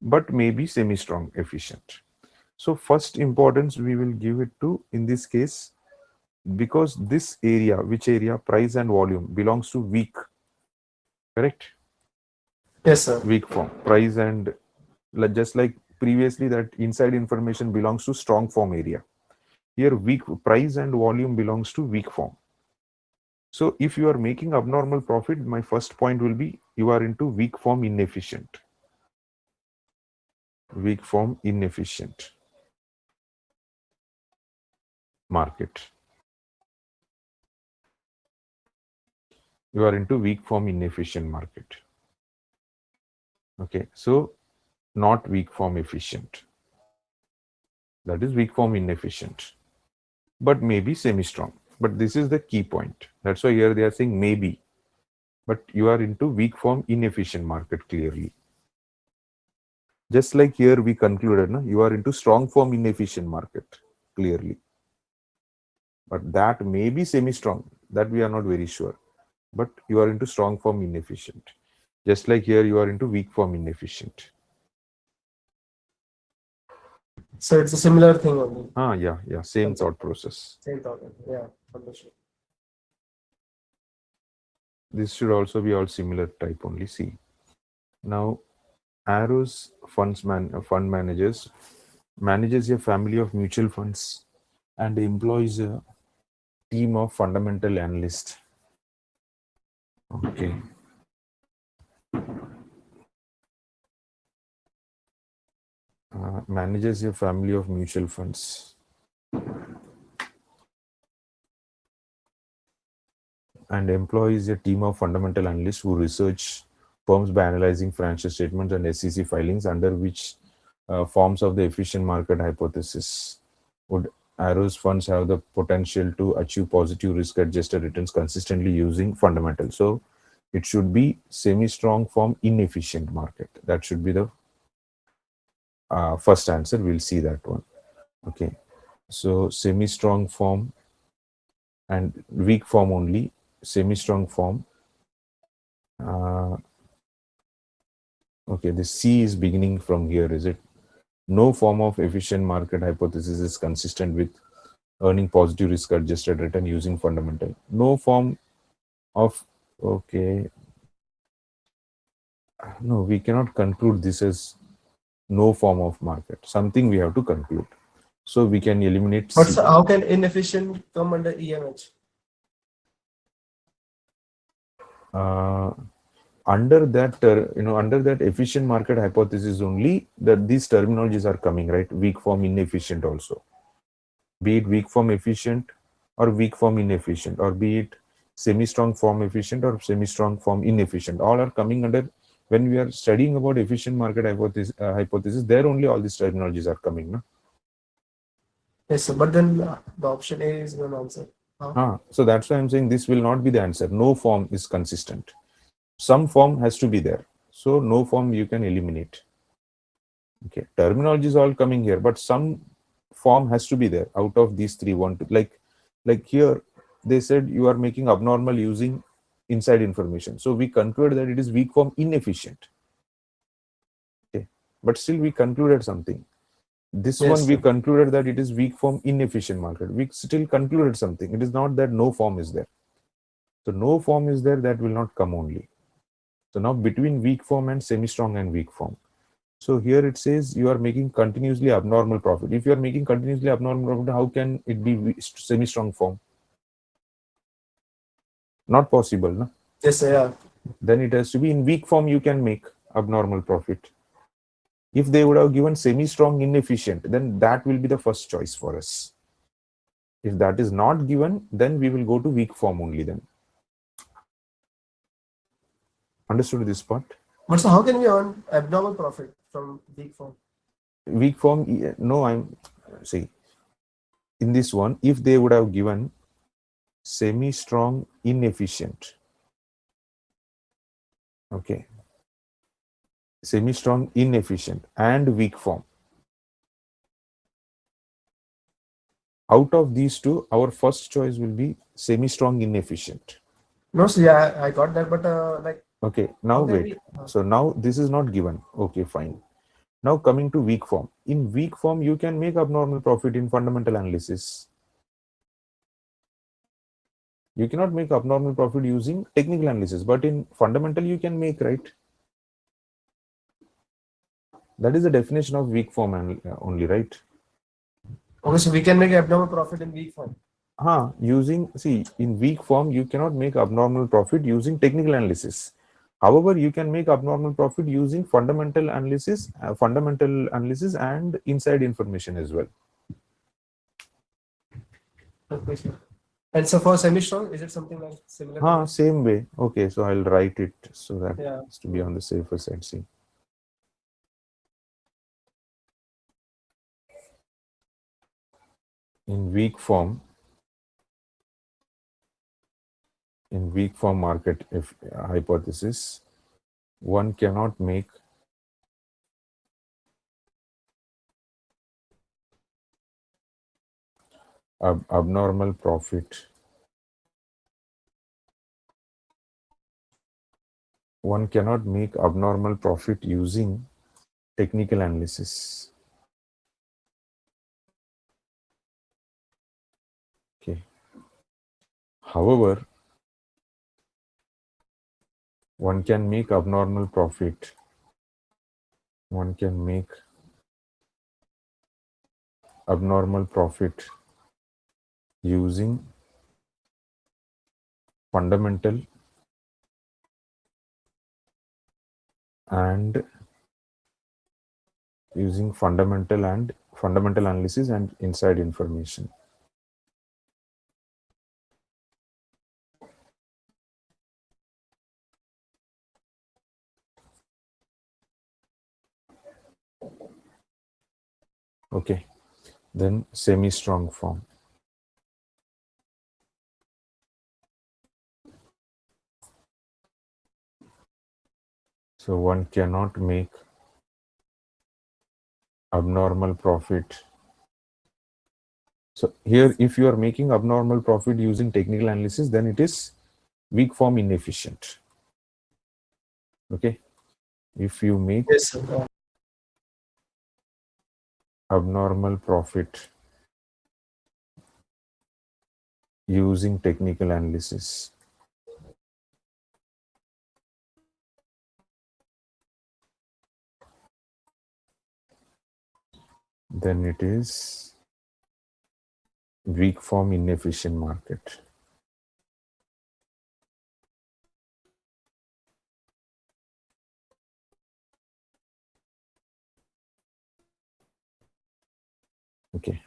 but maybe semi-strong efficient. So first importance we will give it to, in this case, because this area, which area, price and volume, belongs to weak, correct? Yes, sir. Weak form, price and, just like previously that inside information belongs to strong form area. Here weak price and volume belongs to weak form. So if you are making abnormal profit, my first point will be you are into weak form inefficient. Weak form inefficient market. You are into weak form inefficient market. Okay, so not weak form efficient. That is weak form inefficient, but maybe semi-strong. But this is the key point. That's why here they are saying maybe, but you are into weak form inefficient market clearly. Just like here we concluded, you are into strong form inefficient market clearly. But that may be semi-strong, that we are not very sure. But you are into strong form inefficient. Just like here you are into weak form inefficient. So it's a similar thing only. Yeah, same thought process. Same thought. Yeah, understood. This should also be all similar type only. See, now Arrow's fund managers manages a family of mutual funds and employs a team of fundamental analysts. Okay. Manages a family of mutual funds and employs a team of fundamental analysts who research firms by analyzing financial statements and SEC filings, under which forms of the efficient market hypothesis would Arrow's funds have the potential to achieve positive risk-adjusted returns consistently using fundamentals. So it should be semi-strong form inefficient market. That should be the first answer. We'll see that one. Okay, so semi-strong form and weak form only. Semi-strong form. Okay, the C is beginning from here, is it? No form of efficient market hypothesis is consistent with earning positive risk-adjusted return using fundamental. No form of, okay. No, we cannot conclude this as no form of market. Something we have to conclude. So we can eliminate C. But sir, how can inefficient come under EMH? Under that, under that efficient market hypothesis only, that these terminologies are coming, right? Weak form inefficient also. Be it weak form efficient or weak form inefficient, or be it semi-strong form efficient or semi-strong form inefficient. All are coming under, when we are studying about efficient market hypothesis, there only all these terminologies are coming. No? Yes, sir. But then the option A is one answer. So that's why I'm saying this will not be the answer. No form is consistent. Some form has to be there. So no form you can eliminate. Okay, terminology is all coming here, but some form has to be there out of these three. Like here, they said you are making abnormal using inside information. So we concluded that it is weak form inefficient. Okay, but still we concluded something. This one we concluded that it is weak form inefficient market. We still concluded something. It is not that no form is there. So no form is there, that will not come only. So now between weak form and semi-strong and weak form. So here it says you are making continuously abnormal profit. If you are making continuously abnormal profit, how can it be semi-strong form? Not possible, no? Yes, sir, yeah. Then it has to be in weak form you can make abnormal profit. If they would have given semi-strong inefficient, then that will be the first choice for us. If that is not given, then we will go to weak form only then. Understood this part? But so how can we earn abnormal profit from weak form? Weak form, no, see, in this one, if they would have given semi-strong inefficient, okay, semi-strong inefficient and weak form, out of these two, our first choice will be semi-strong inefficient. No, so yeah, I got that, but like. Okay, now wait. So now this is not given. Okay, fine. Now coming to weak form. In weak form, you can make abnormal profit in fundamental analysis. You cannot make abnormal profit using technical analysis, but in fundamental you can make, right? That is the definition of weak form only, right? Okay, so we can make abnormal profit in weak form. Using, see, in weak form, you cannot make abnormal profit using technical analysis. However, you can make abnormal profit using fundamental analysis and inside information as well. Okay, sir. And so for semi-strong, is it something like similar? Same way. Okay, so I'll write it so that it's to be on the safer side. See. In weak form market if hypothesis, one cannot make abnormal profit. One cannot make abnormal profit using technical analysis. Okay. However, one can make abnormal profit. One can make abnormal profit using fundamental and fundamental analysis and inside information. Okay, then semi-strong form. So one cannot make abnormal profit. So here, if you are making abnormal profit using technical analysis, then it is weak form inefficient. Okay, if you make abnormal profit using technical analysis, then it is weak form inefficient market. Okay,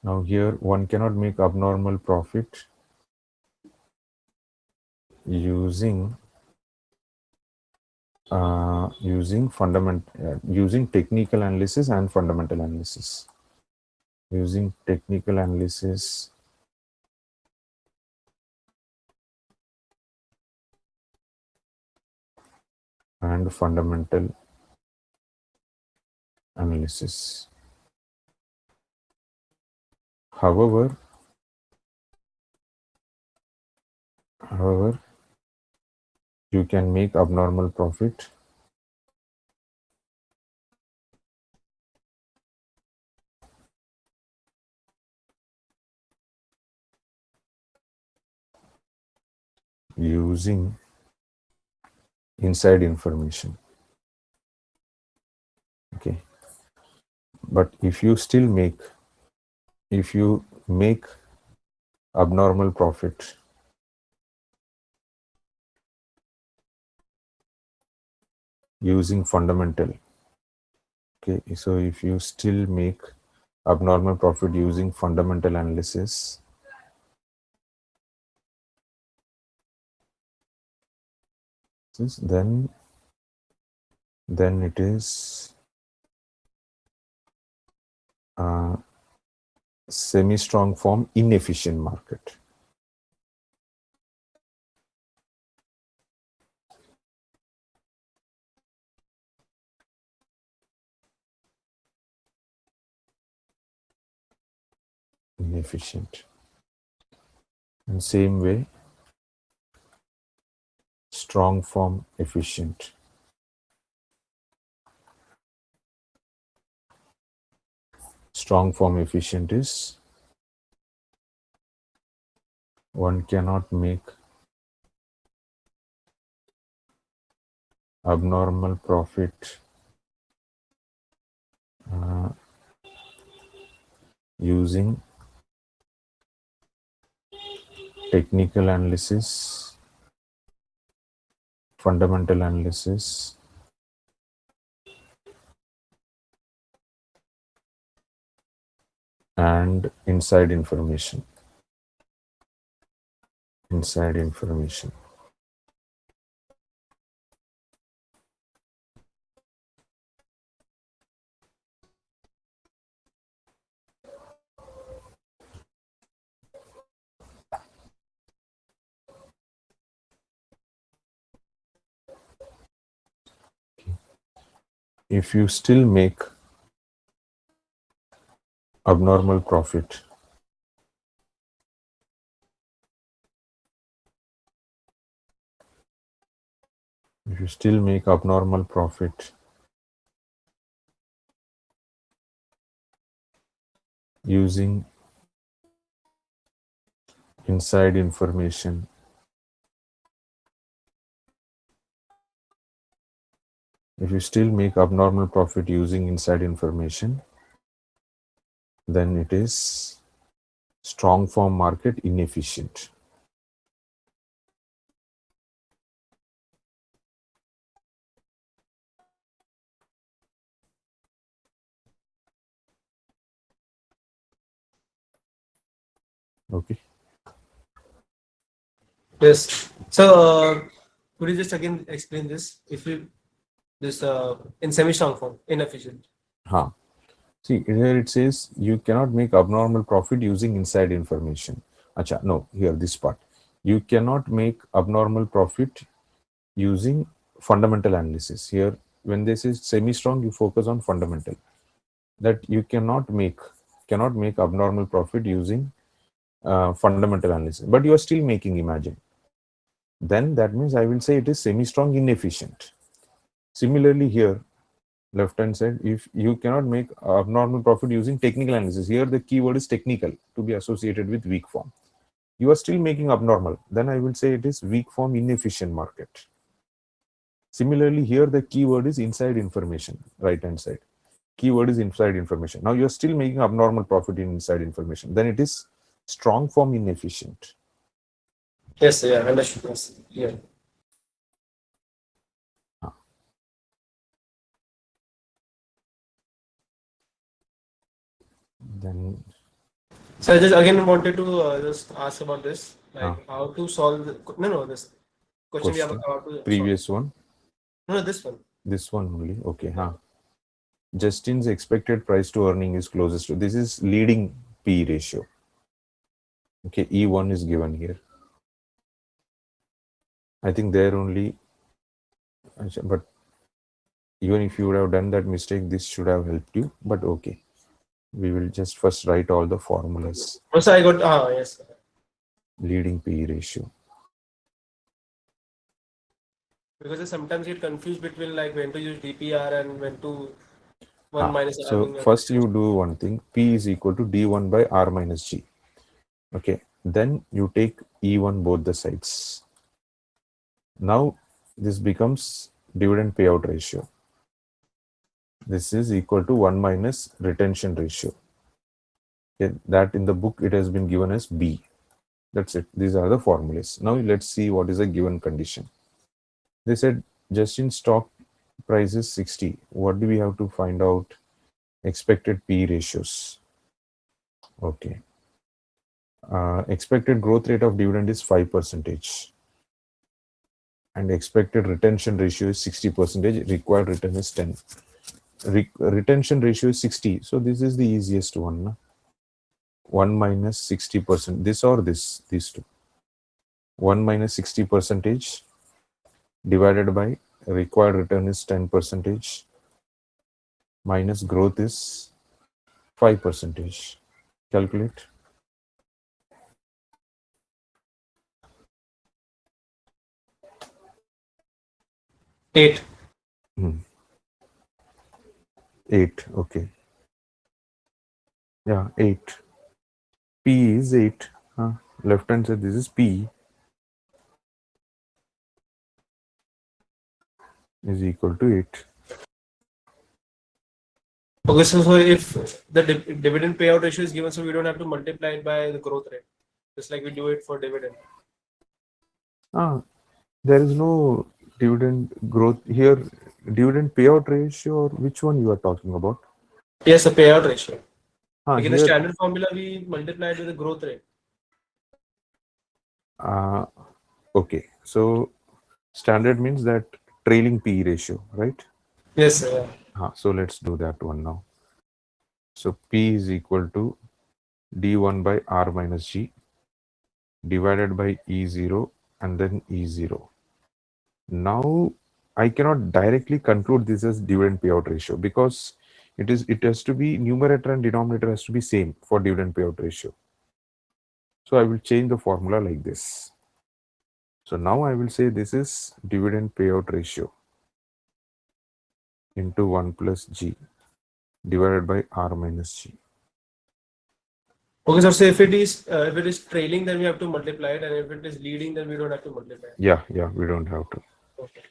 now here one cannot make abnormal profit using using technical analysis and fundamental analysis. Using technical analysis and fundamental analysis. However, you can make abnormal profit using inside information. Okay, but if you make abnormal profit using fundamental, okay, so if you still make abnormal profit using fundamental analysis, then it is semi-strong form inefficient market. Inefficient. In same way, strong form efficient. Strong form efficient is one cannot make abnormal profit using technical analysis, fundamental analysis, and inside information. Inside information. If you still make abnormal profit using inside information, then it is strong form market inefficient. Okay. Yes. So, could you just again explain this? If you this in semi-strong form, inefficient. See, here it says you cannot make abnormal profit using inside information. Acha, no, here this part. You cannot make abnormal profit using fundamental analysis. Here, when this is semi-strong, you focus on fundamental. That you cannot make abnormal profit using fundamental analysis, but you are still making, imagine. Then that means I will say it is semi-strong inefficient. Similarly here, left hand side, if you cannot make abnormal profit using technical analysis, here the keyword is technical to be associated with weak form. You are still making abnormal, then I will say it is weak form inefficient market. Similarly here the keyword is inside information, right hand side. Keyword is inside information. Now you are still making abnormal profit in inside information, then it is strong form inefficient. Yes, yeah, understood. Yes, yeah. Then So I just again wanted to just ask about this, like how to solve this question we have about to previous solve. one. No, this one. This one only. Okay. Justin's expected price to earning is closest to, this is leading P ratio. Okay, E1 is given here. I think there only, but even if you would have done that mistake, this should have helped you, but okay. We will just first write all the formulas. Also, I got, yes. Leading P ratio. Because I sometimes get confused between like when to use DPR and when to 1 minus. So first you do one thing, P is equal to D1 by R minus G. Okay, then you take E1 both the sides. Now this becomes dividend payout ratio. This is equal to 1 minus retention ratio. Okay, that in the book it has been given as B. That's it. These are the formulas. Now let's see what is a given condition. They said just in stock price is 60. What do we have to find out? Expected P ratios. Okay. Expected growth rate of dividend is 5%. And expected retention ratio is 60%. Required return is 10. Retention ratio is 60. So this is the easiest one. No? 1 minus 60%. This or this, these two. 1 minus 60% divided by required return is 10%. Minus growth is 5%. Calculate. 8. 8. Okay. Yeah, 8. P is 8. Left hand side, this is P is equal to 8. Okay, so if the dividend payout ratio is given, so we don't have to multiply it by the growth rate, just like we do it for dividend. There is no dividend growth here. Dividend payout ratio, or which one you are talking about? Yes, the payout ratio. Like in the Here, standard formula, we multiply it with the growth rate. okay. So standard means that trailing P ratio, right? Yes, sir. So let's do that one now. So P is equal to D1 by R minus G divided by E0 and then E0. Now I cannot directly conclude this as dividend payout ratio because it has to be numerator and denominator has to be same for dividend payout ratio. So I will change the formula like this. So now I will say this is dividend payout ratio into 1 plus G divided by R minus G. Okay, sir. So if it is trailing, then we have to multiply it, and if it is leading, then we don't have to multiply it. Yeah, we don't have to. Okay.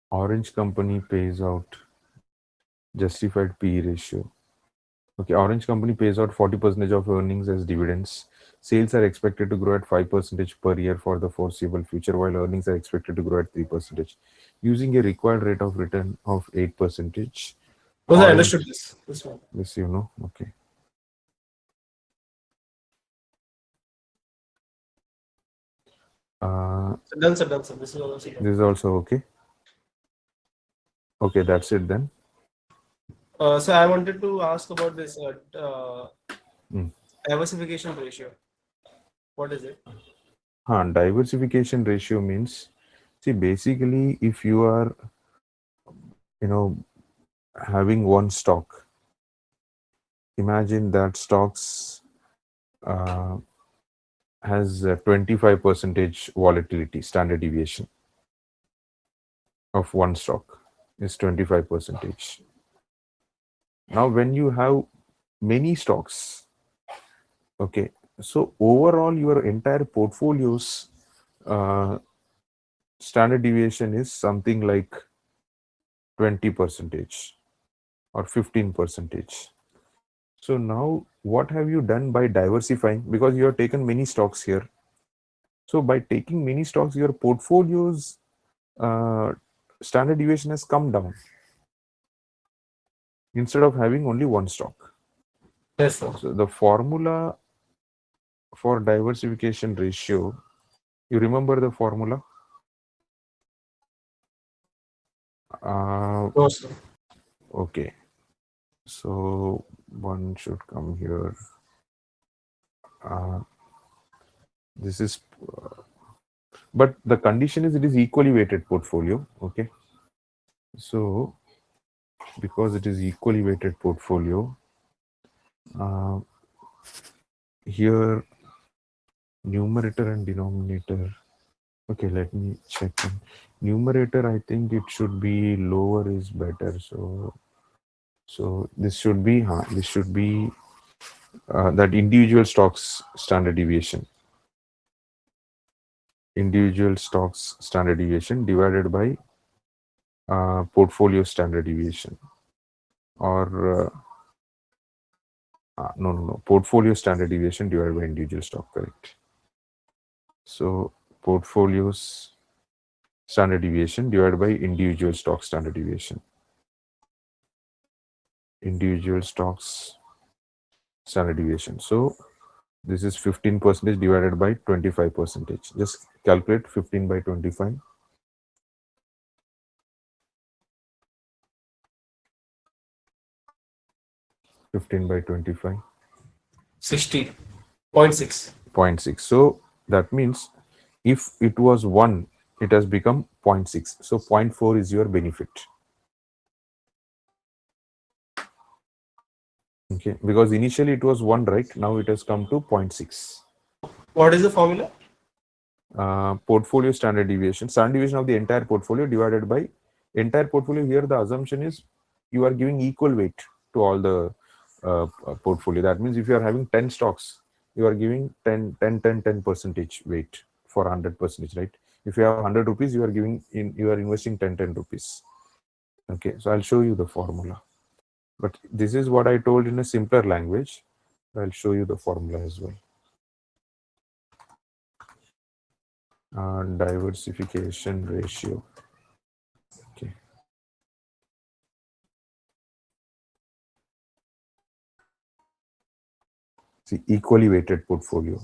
Orange company pays out justified P ratio. Okay, Orange company pays out 40% of earnings as dividends. Sales are expected to grow at 5% per year for the foreseeable future, while earnings are expected to grow at 3%. Using a required rate of return of 8%. Because I Orange, understood this one. this you know, okay. Done, sir. Done, sir. This is also done. This is also okay. Okay, that's it then. So I wanted to ask about this diversification ratio. What is it? Diversification ratio means, see, basically, if you are, having one stock, imagine that stocks has 25% volatility, standard deviation of one stock is 25%. Now, when you have many stocks, okay, so overall your entire portfolio's standard deviation is something like 20% or 15%. So now what have you done by diversifying? Because you have taken many stocks here. So by taking many stocks, your portfolio's standard deviation has come down instead of having only one stock. Yes, sir. So the formula for diversification ratio, you remember the formula? No, sir. Okay. So one should come here. This is, but the condition is it is equally weighted portfolio. Okay. So because it is equally weighted portfolio, here numerator and denominator. Okay, let me check. Numerator, I think it should be lower is better. So this should be that individual stocks standard deviation. Individual stocks standard deviation divided by portfolio standard deviation, or no, portfolio standard deviation divided by individual stock, correct. So portfolios standard deviation divided by individual stock standard deviation. Individual stocks standard deviation. So this is 15% divided by 25%. Just calculate 15 by 25. 15 by 25. 60.6. 0.6. So that means if it was 1, it has become 0.6. So 0.4 is your benefit. Okay, because initially it was 1, right? Now it has come to 0.6. What is the formula? Portfolio standard deviation. Standard deviation of the entire portfolio divided by entire portfolio. Here the assumption is you are giving equal weight to all the portfolio. That means if you are having 10 stocks, you are giving 10 percentage weight for 100%, right? If you have 100 rupees, you are investing 10 rupees. Okay, so I'll show you the formula. But this is what I told in a simpler language. I'll show you the formula as well. Diversification ratio. Okay. See, equally weighted portfolio.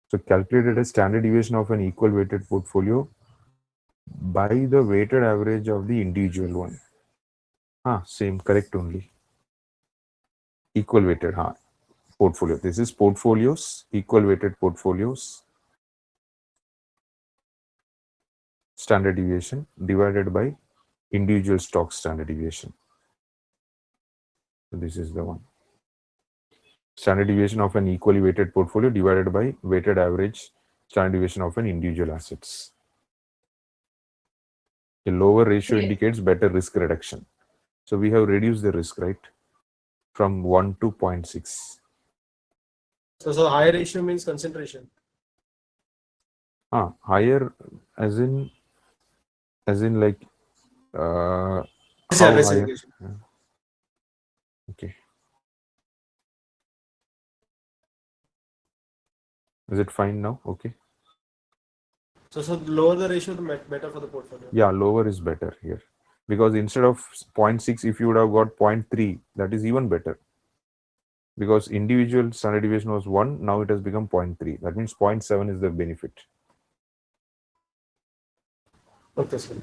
So calculated a standard deviation of an equal weighted portfolio by the weighted average of the individual one. Same, correct only. Equal weighted, portfolio. This is portfolios, equal weighted portfolios, standard deviation divided by individual stock standard deviation. So this is the one. Standard deviation of an equally weighted portfolio divided by weighted average standard deviation of an individual assets. A lower ratio indicates better risk reduction. So we have reduced the risk, right? From 1 to 0.6. So higher ratio means concentration. Higher as in like how higher? Okay. Is it fine now? Okay. So lower the ratio, the better for the portfolio. Yeah, lower is better here. Because instead of 0.6, if you would have got 0.3, that is even better. Because individual standard deviation was 1, now it has become 0.3. That means 0.7 is the benefit. Okay, sir.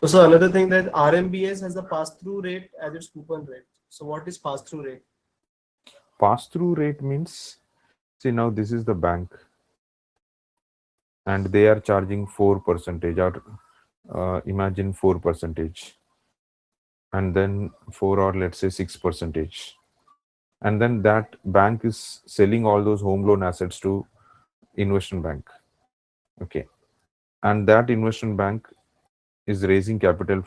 So another thing that RMBS has the pass-through rate as its coupon rate. So what is pass-through rate? Pass-through rate means, see, now this is the bank and they are charging 4% or imagine 4%, and then 4 or let's say 6%. And then that bank is selling all those home loan assets to investment bank. Okay. And that investment bank is raising capital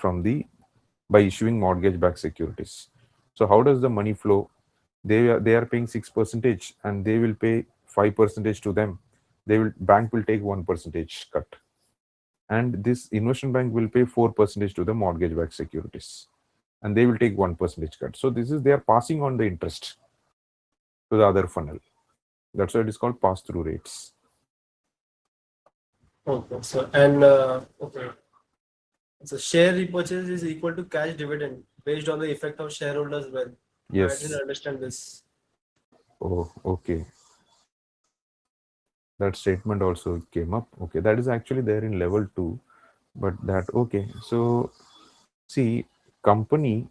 by issuing mortgage-backed securities. So how does the money flow? They are paying 6% and they will pay 5% to them. Bank will take 1% cut, and this investment bank will pay 4% to the mortgage-backed securities, and they will take 1% cut. So they are passing on the interest to the other funnel. That's why it is called pass-through rates. Okay, so okay. So share repurchase is equal to cash dividend based on the effect of shareholders' wealth. Yes. I didn't understand this. Oh, okay. That statement also came up. Okay, that is actually there in level 2, but that, okay. So see, company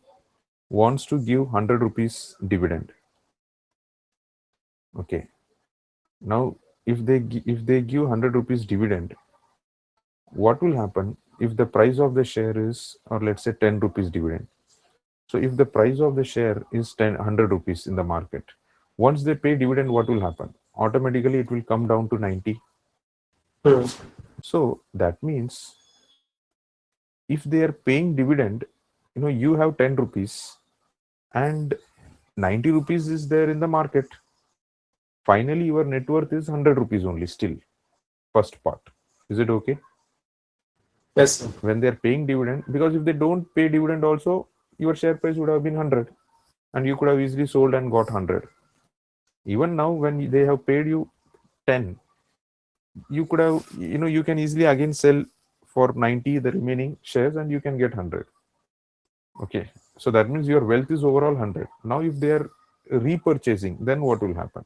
wants to give 100 rupees dividend. Okay. Now, if they give 100 rupees dividend, what will happen if the price of the share is, or let's say 10 rupees dividend? So if the price of the share is 100 rupees in the market, once they pay dividend, what will happen? Automatically, it will come down to 90. So that means if they are paying dividend, you have 10 rupees and 90 rupees is there in the market. Finally, your net worth is 100 rupees only still. First part. Is it okay? Yes, sir. When they are paying dividend, because if they don't pay dividend also, your share price would have been 100 and you could have easily sold and got 100. Even now, when they have paid you 10, you could have, you can easily again sell for 90 the remaining shares and you can get 100. Okay. So that means your wealth is overall 100. Now, if they are repurchasing, then what will happen?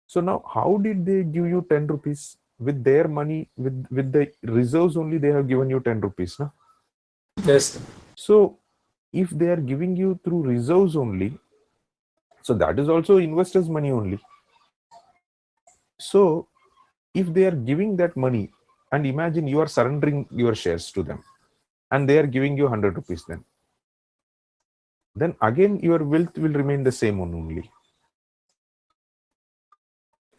So now, how did they give you 10 rupees? With their money, with the reserves only, they have given you 10 rupees. No? Yes, sir. So if they are giving you through reserves only, so that is also investors' money only. So if they are giving that money, and imagine you are surrendering your shares to them, and they are giving you 100 rupees, then again your wealth will remain the same one only.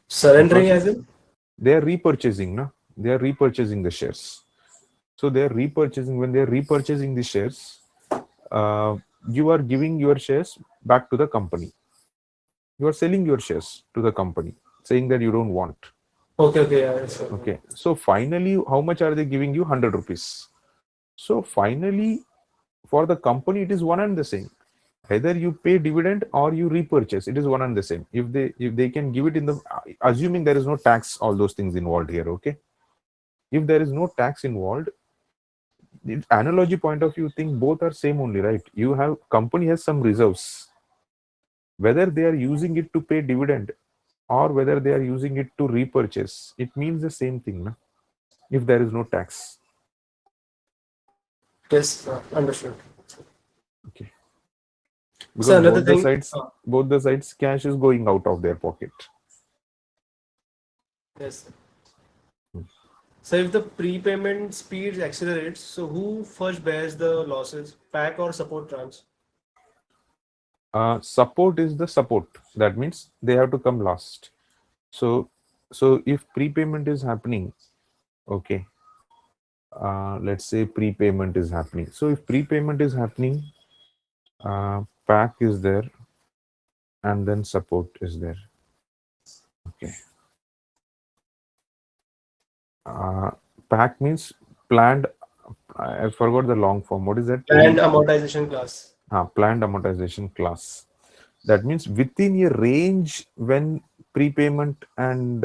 Surrendering Because as in? they are repurchasing, no? They are repurchasing the shares. So they are repurchasing. When they are repurchasing the shares, you are giving your shares back to the company. You are selling your shares to the company, saying that you don't want. Okay, yeah, yes, sir. Okay. So finally, how much are they giving you? 100 rupees. So finally, for the company, it is one and the same. Either you pay dividend or you repurchase. It is one and the same. If they can give it in the, assuming there is no tax, all those things involved here. Okay. If there is no tax involved, the analogy point of view, think both are same only, right? You have company has some reserves. Whether they are using it to pay dividend or whether they are using it to repurchase, it means the same thing, na? If there is no tax. Yes, understood. Okay. So Because another both the thing, sides, cash is going out of their pocket. yes. So if the prepayment speed accelerates, so who first bears the losses, pack or support tranche? Support is the support. That means they have to come last. So if prepayment is happening, okay, let's say prepayment is happening. So if prepayment is happening, pack is there and then support is there. Okay. Pack means planned. I forgot the long form. What is that? And amortization class. Planned amortization class. That means within a range when prepayment and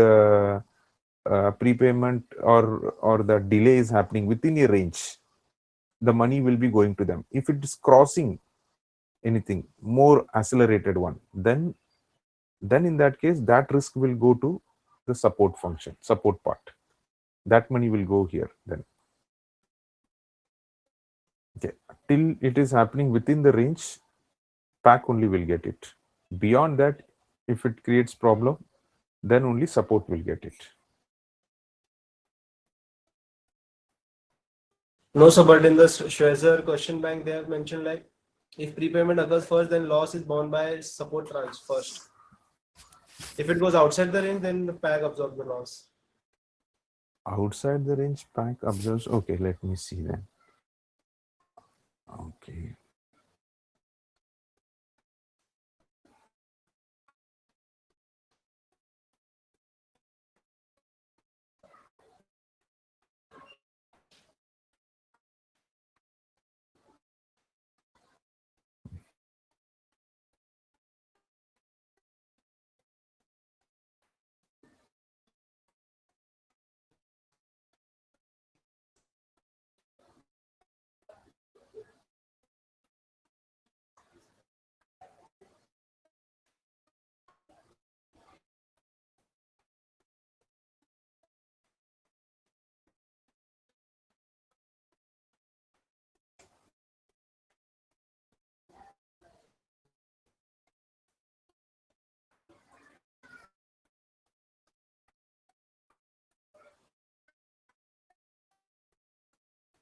prepayment or the delay is happening within a range, the money will be going to them. If it is crossing anything more accelerated one, then in that case that risk will go to the support function, support part. That money will go here then. Okay, till it is happening within the range, pack only will get it. Beyond that, if it creates problem, then only support will get it. No, sir, but in the Schwezer question bank, they have mentioned like if prepayment occurs first, then loss is borne by support tranche first. If it goes outside the range, then the pack absorbs the loss. Outside the range, pack observes. Okay, let me see then. Okay.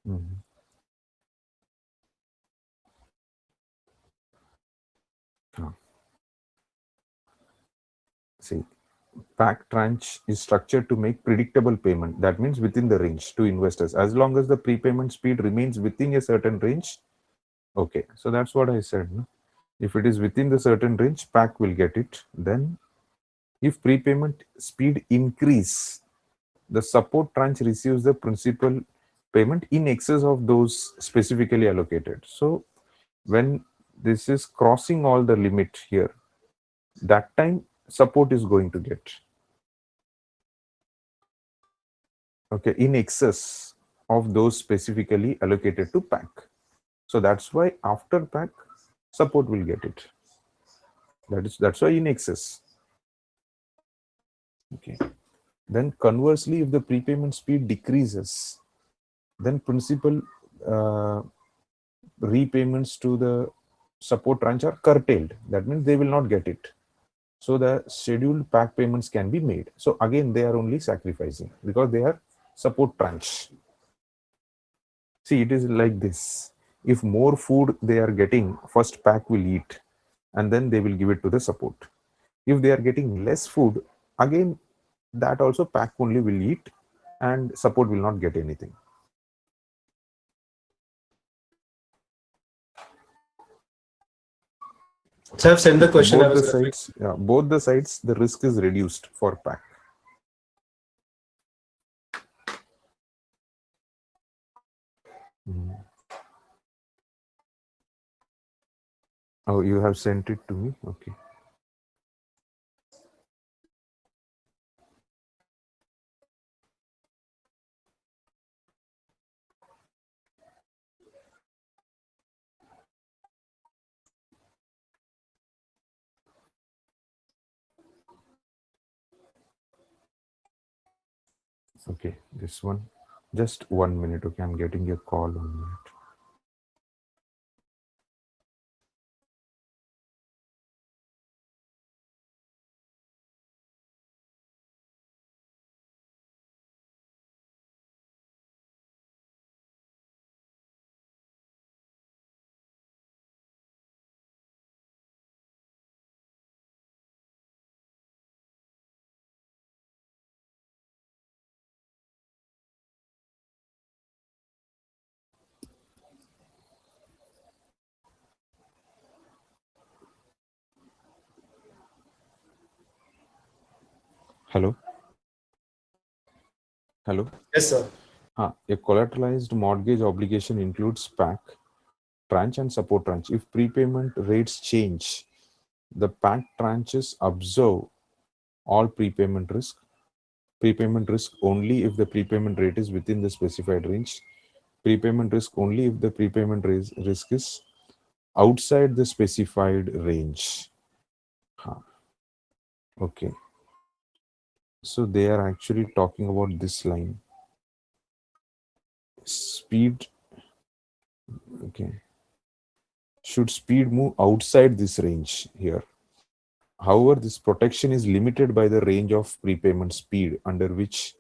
Mhm. Ah. See, pack tranche is structured to make predictable payment. That means within the range to investors. As long as the prepayment speed remains within a certain range, okay. So that's what I said. No? If it is within the certain range, pack will get it. Then if prepayment speed increase, the support tranche receives the principal payment in excess of those specifically allocated. So when this is crossing all the limit here, that time support is going to get, okay, in excess of those specifically allocated to pack. So that's why after pack support will get it. That's why in excess. Okay. Then conversely, if the prepayment speed decreases, then principal repayments to the support tranche are curtailed. That means they will not get it. So the scheduled pack payments can be made. So again, they are only sacrificing because they are support tranche. See, it is like this. If more food they are getting, first pack will eat and then they will give it to the support. If they are getting less food, again, that also pack only will eat and support will not get anything. So I've sent the question. Both the sides, both the sides, the risk is reduced for pack. Oh, you have sent it to me. Okay. Okay, this one. Just 1 minute. Okay, I'm getting a call on that. Hello. Hello. Yes, sir. A collateralized mortgage obligation includes pack, tranche, and support tranche. If prepayment rates change, the pack tranches absorb all prepayment risk. Prepayment risk only if the prepayment rate is within the specified range. Prepayment risk only if the prepayment risk is outside the specified range. Okay. So they are actually talking about this line. Speed. Okay. Should speed move outside this range here? However, this protection is limited by the range of prepayment speed under which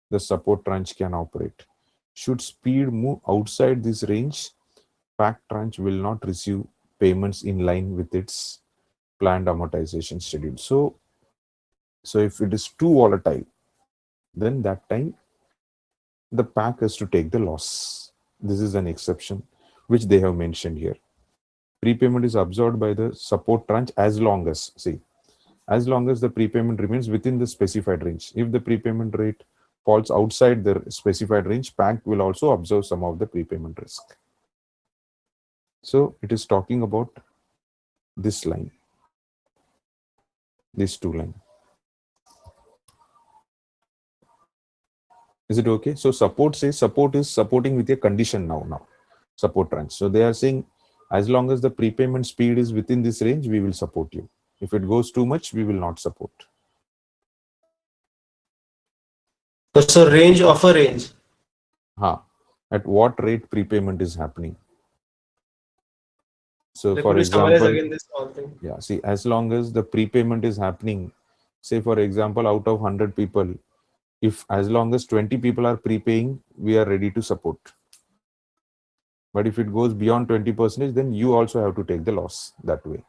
the support tranche can operate. Should speed move outside this range, pack tranche will not receive payments in line with its planned amortization schedule. So if it is too volatile, then that time the pack has to take the loss. This is an exception which they have mentioned here. Prepayment is absorbed by the support tranche as long as the prepayment remains within the specified range. If the prepayment rate falls outside the specified range, pack will also absorb some of the prepayment risk. So it is talking about this line, these two lines. Is it okay? So support says support is supporting with a condition now support tranche. So they are saying as long as the prepayment speed is within this range, we will support you. If it goes too much, we will not support. So range of a range. At what rate prepayment is happening? So Like, for example, again this whole thing? Yeah, see, as long as the prepayment is happening, say for example, out of 100 people, if as long as 20 people are prepaying, we are ready to support. But if it goes beyond 20%, then you also have to take the loss that way.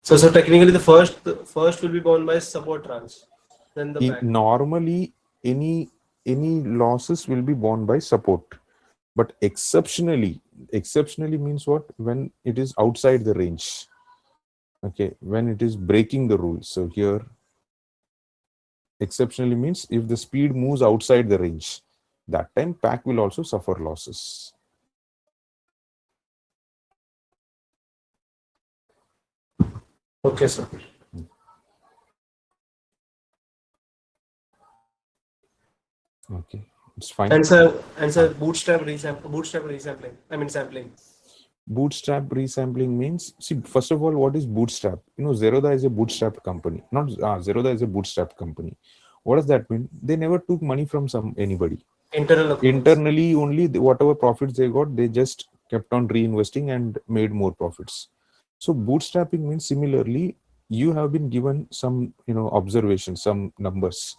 So technically the first will be borne by support tranche, then the back. Normally any losses will be borne by support, but exceptionally means what? When it is outside the range. Okay, when it is breaking the rules. So here exceptionally means if the speed moves outside the range, that time pack will also suffer losses. Okay, sir. Okay, it's fine. And sir, bootstrap resampling. I mean sampling. Bootstrap resampling means, see, first of all, what is bootstrap? You know, Zerodha is a bootstrap company. Not Zerodha is a bootstrap company. What does that mean? They never took money from anybody. Internal accruals. Internally, only whatever profits they got, they just kept on reinvesting and made more profits. So bootstrapping means similarly, you have been given some, observations, some numbers,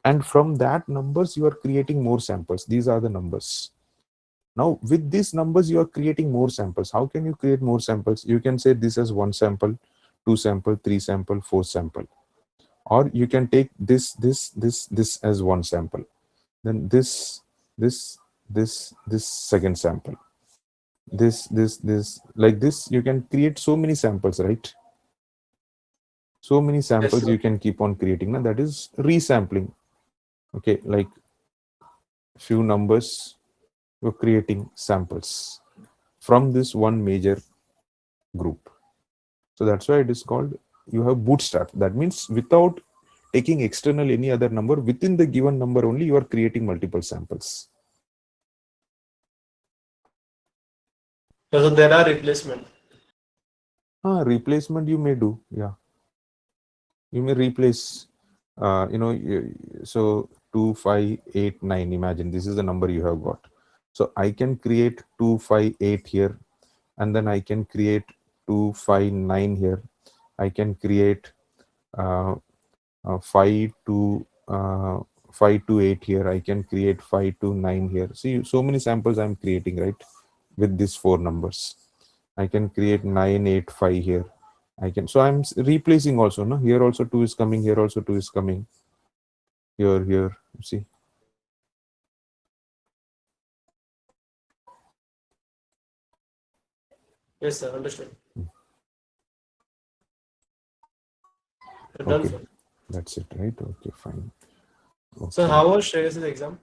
and from that numbers you are creating more samples. These are the numbers. Now with these numbers you are creating more samples. How can you create more samples? You can say this as 1 sample, 2 sample, 3 sample, 4 sample, or you can take this as 1 sample, then this second sample, this like this. You can create so many samples, right? So many samples. Yes, you can keep on creating. Now that is resampling. Okay, like few numbers, you're creating samples from this one major group. So that's why it is called, you have bootstrap. That means without taking external any other number, within the given number only you are creating multiple samples. So there are replacement. Replacement you may do, yeah. You may replace, so 2, 5, 8, 9. Imagine this is the number you have got. So I can create 2, 5, 8 here, and then I can create 2, 5, 9 here. I can create 5 to 8 here. I can create 5 to 9 here. See, so many samples I'm creating, right? With these 4 numbers, I can create 9, 8, 5 here. I can, so I'm replacing also. No, here also 2 is coming. Here also 2 is coming. Here. See. Yes, sir. Understood. Okay, that's it, right? Okay, fine. Okay. So how was Shreyas' exam?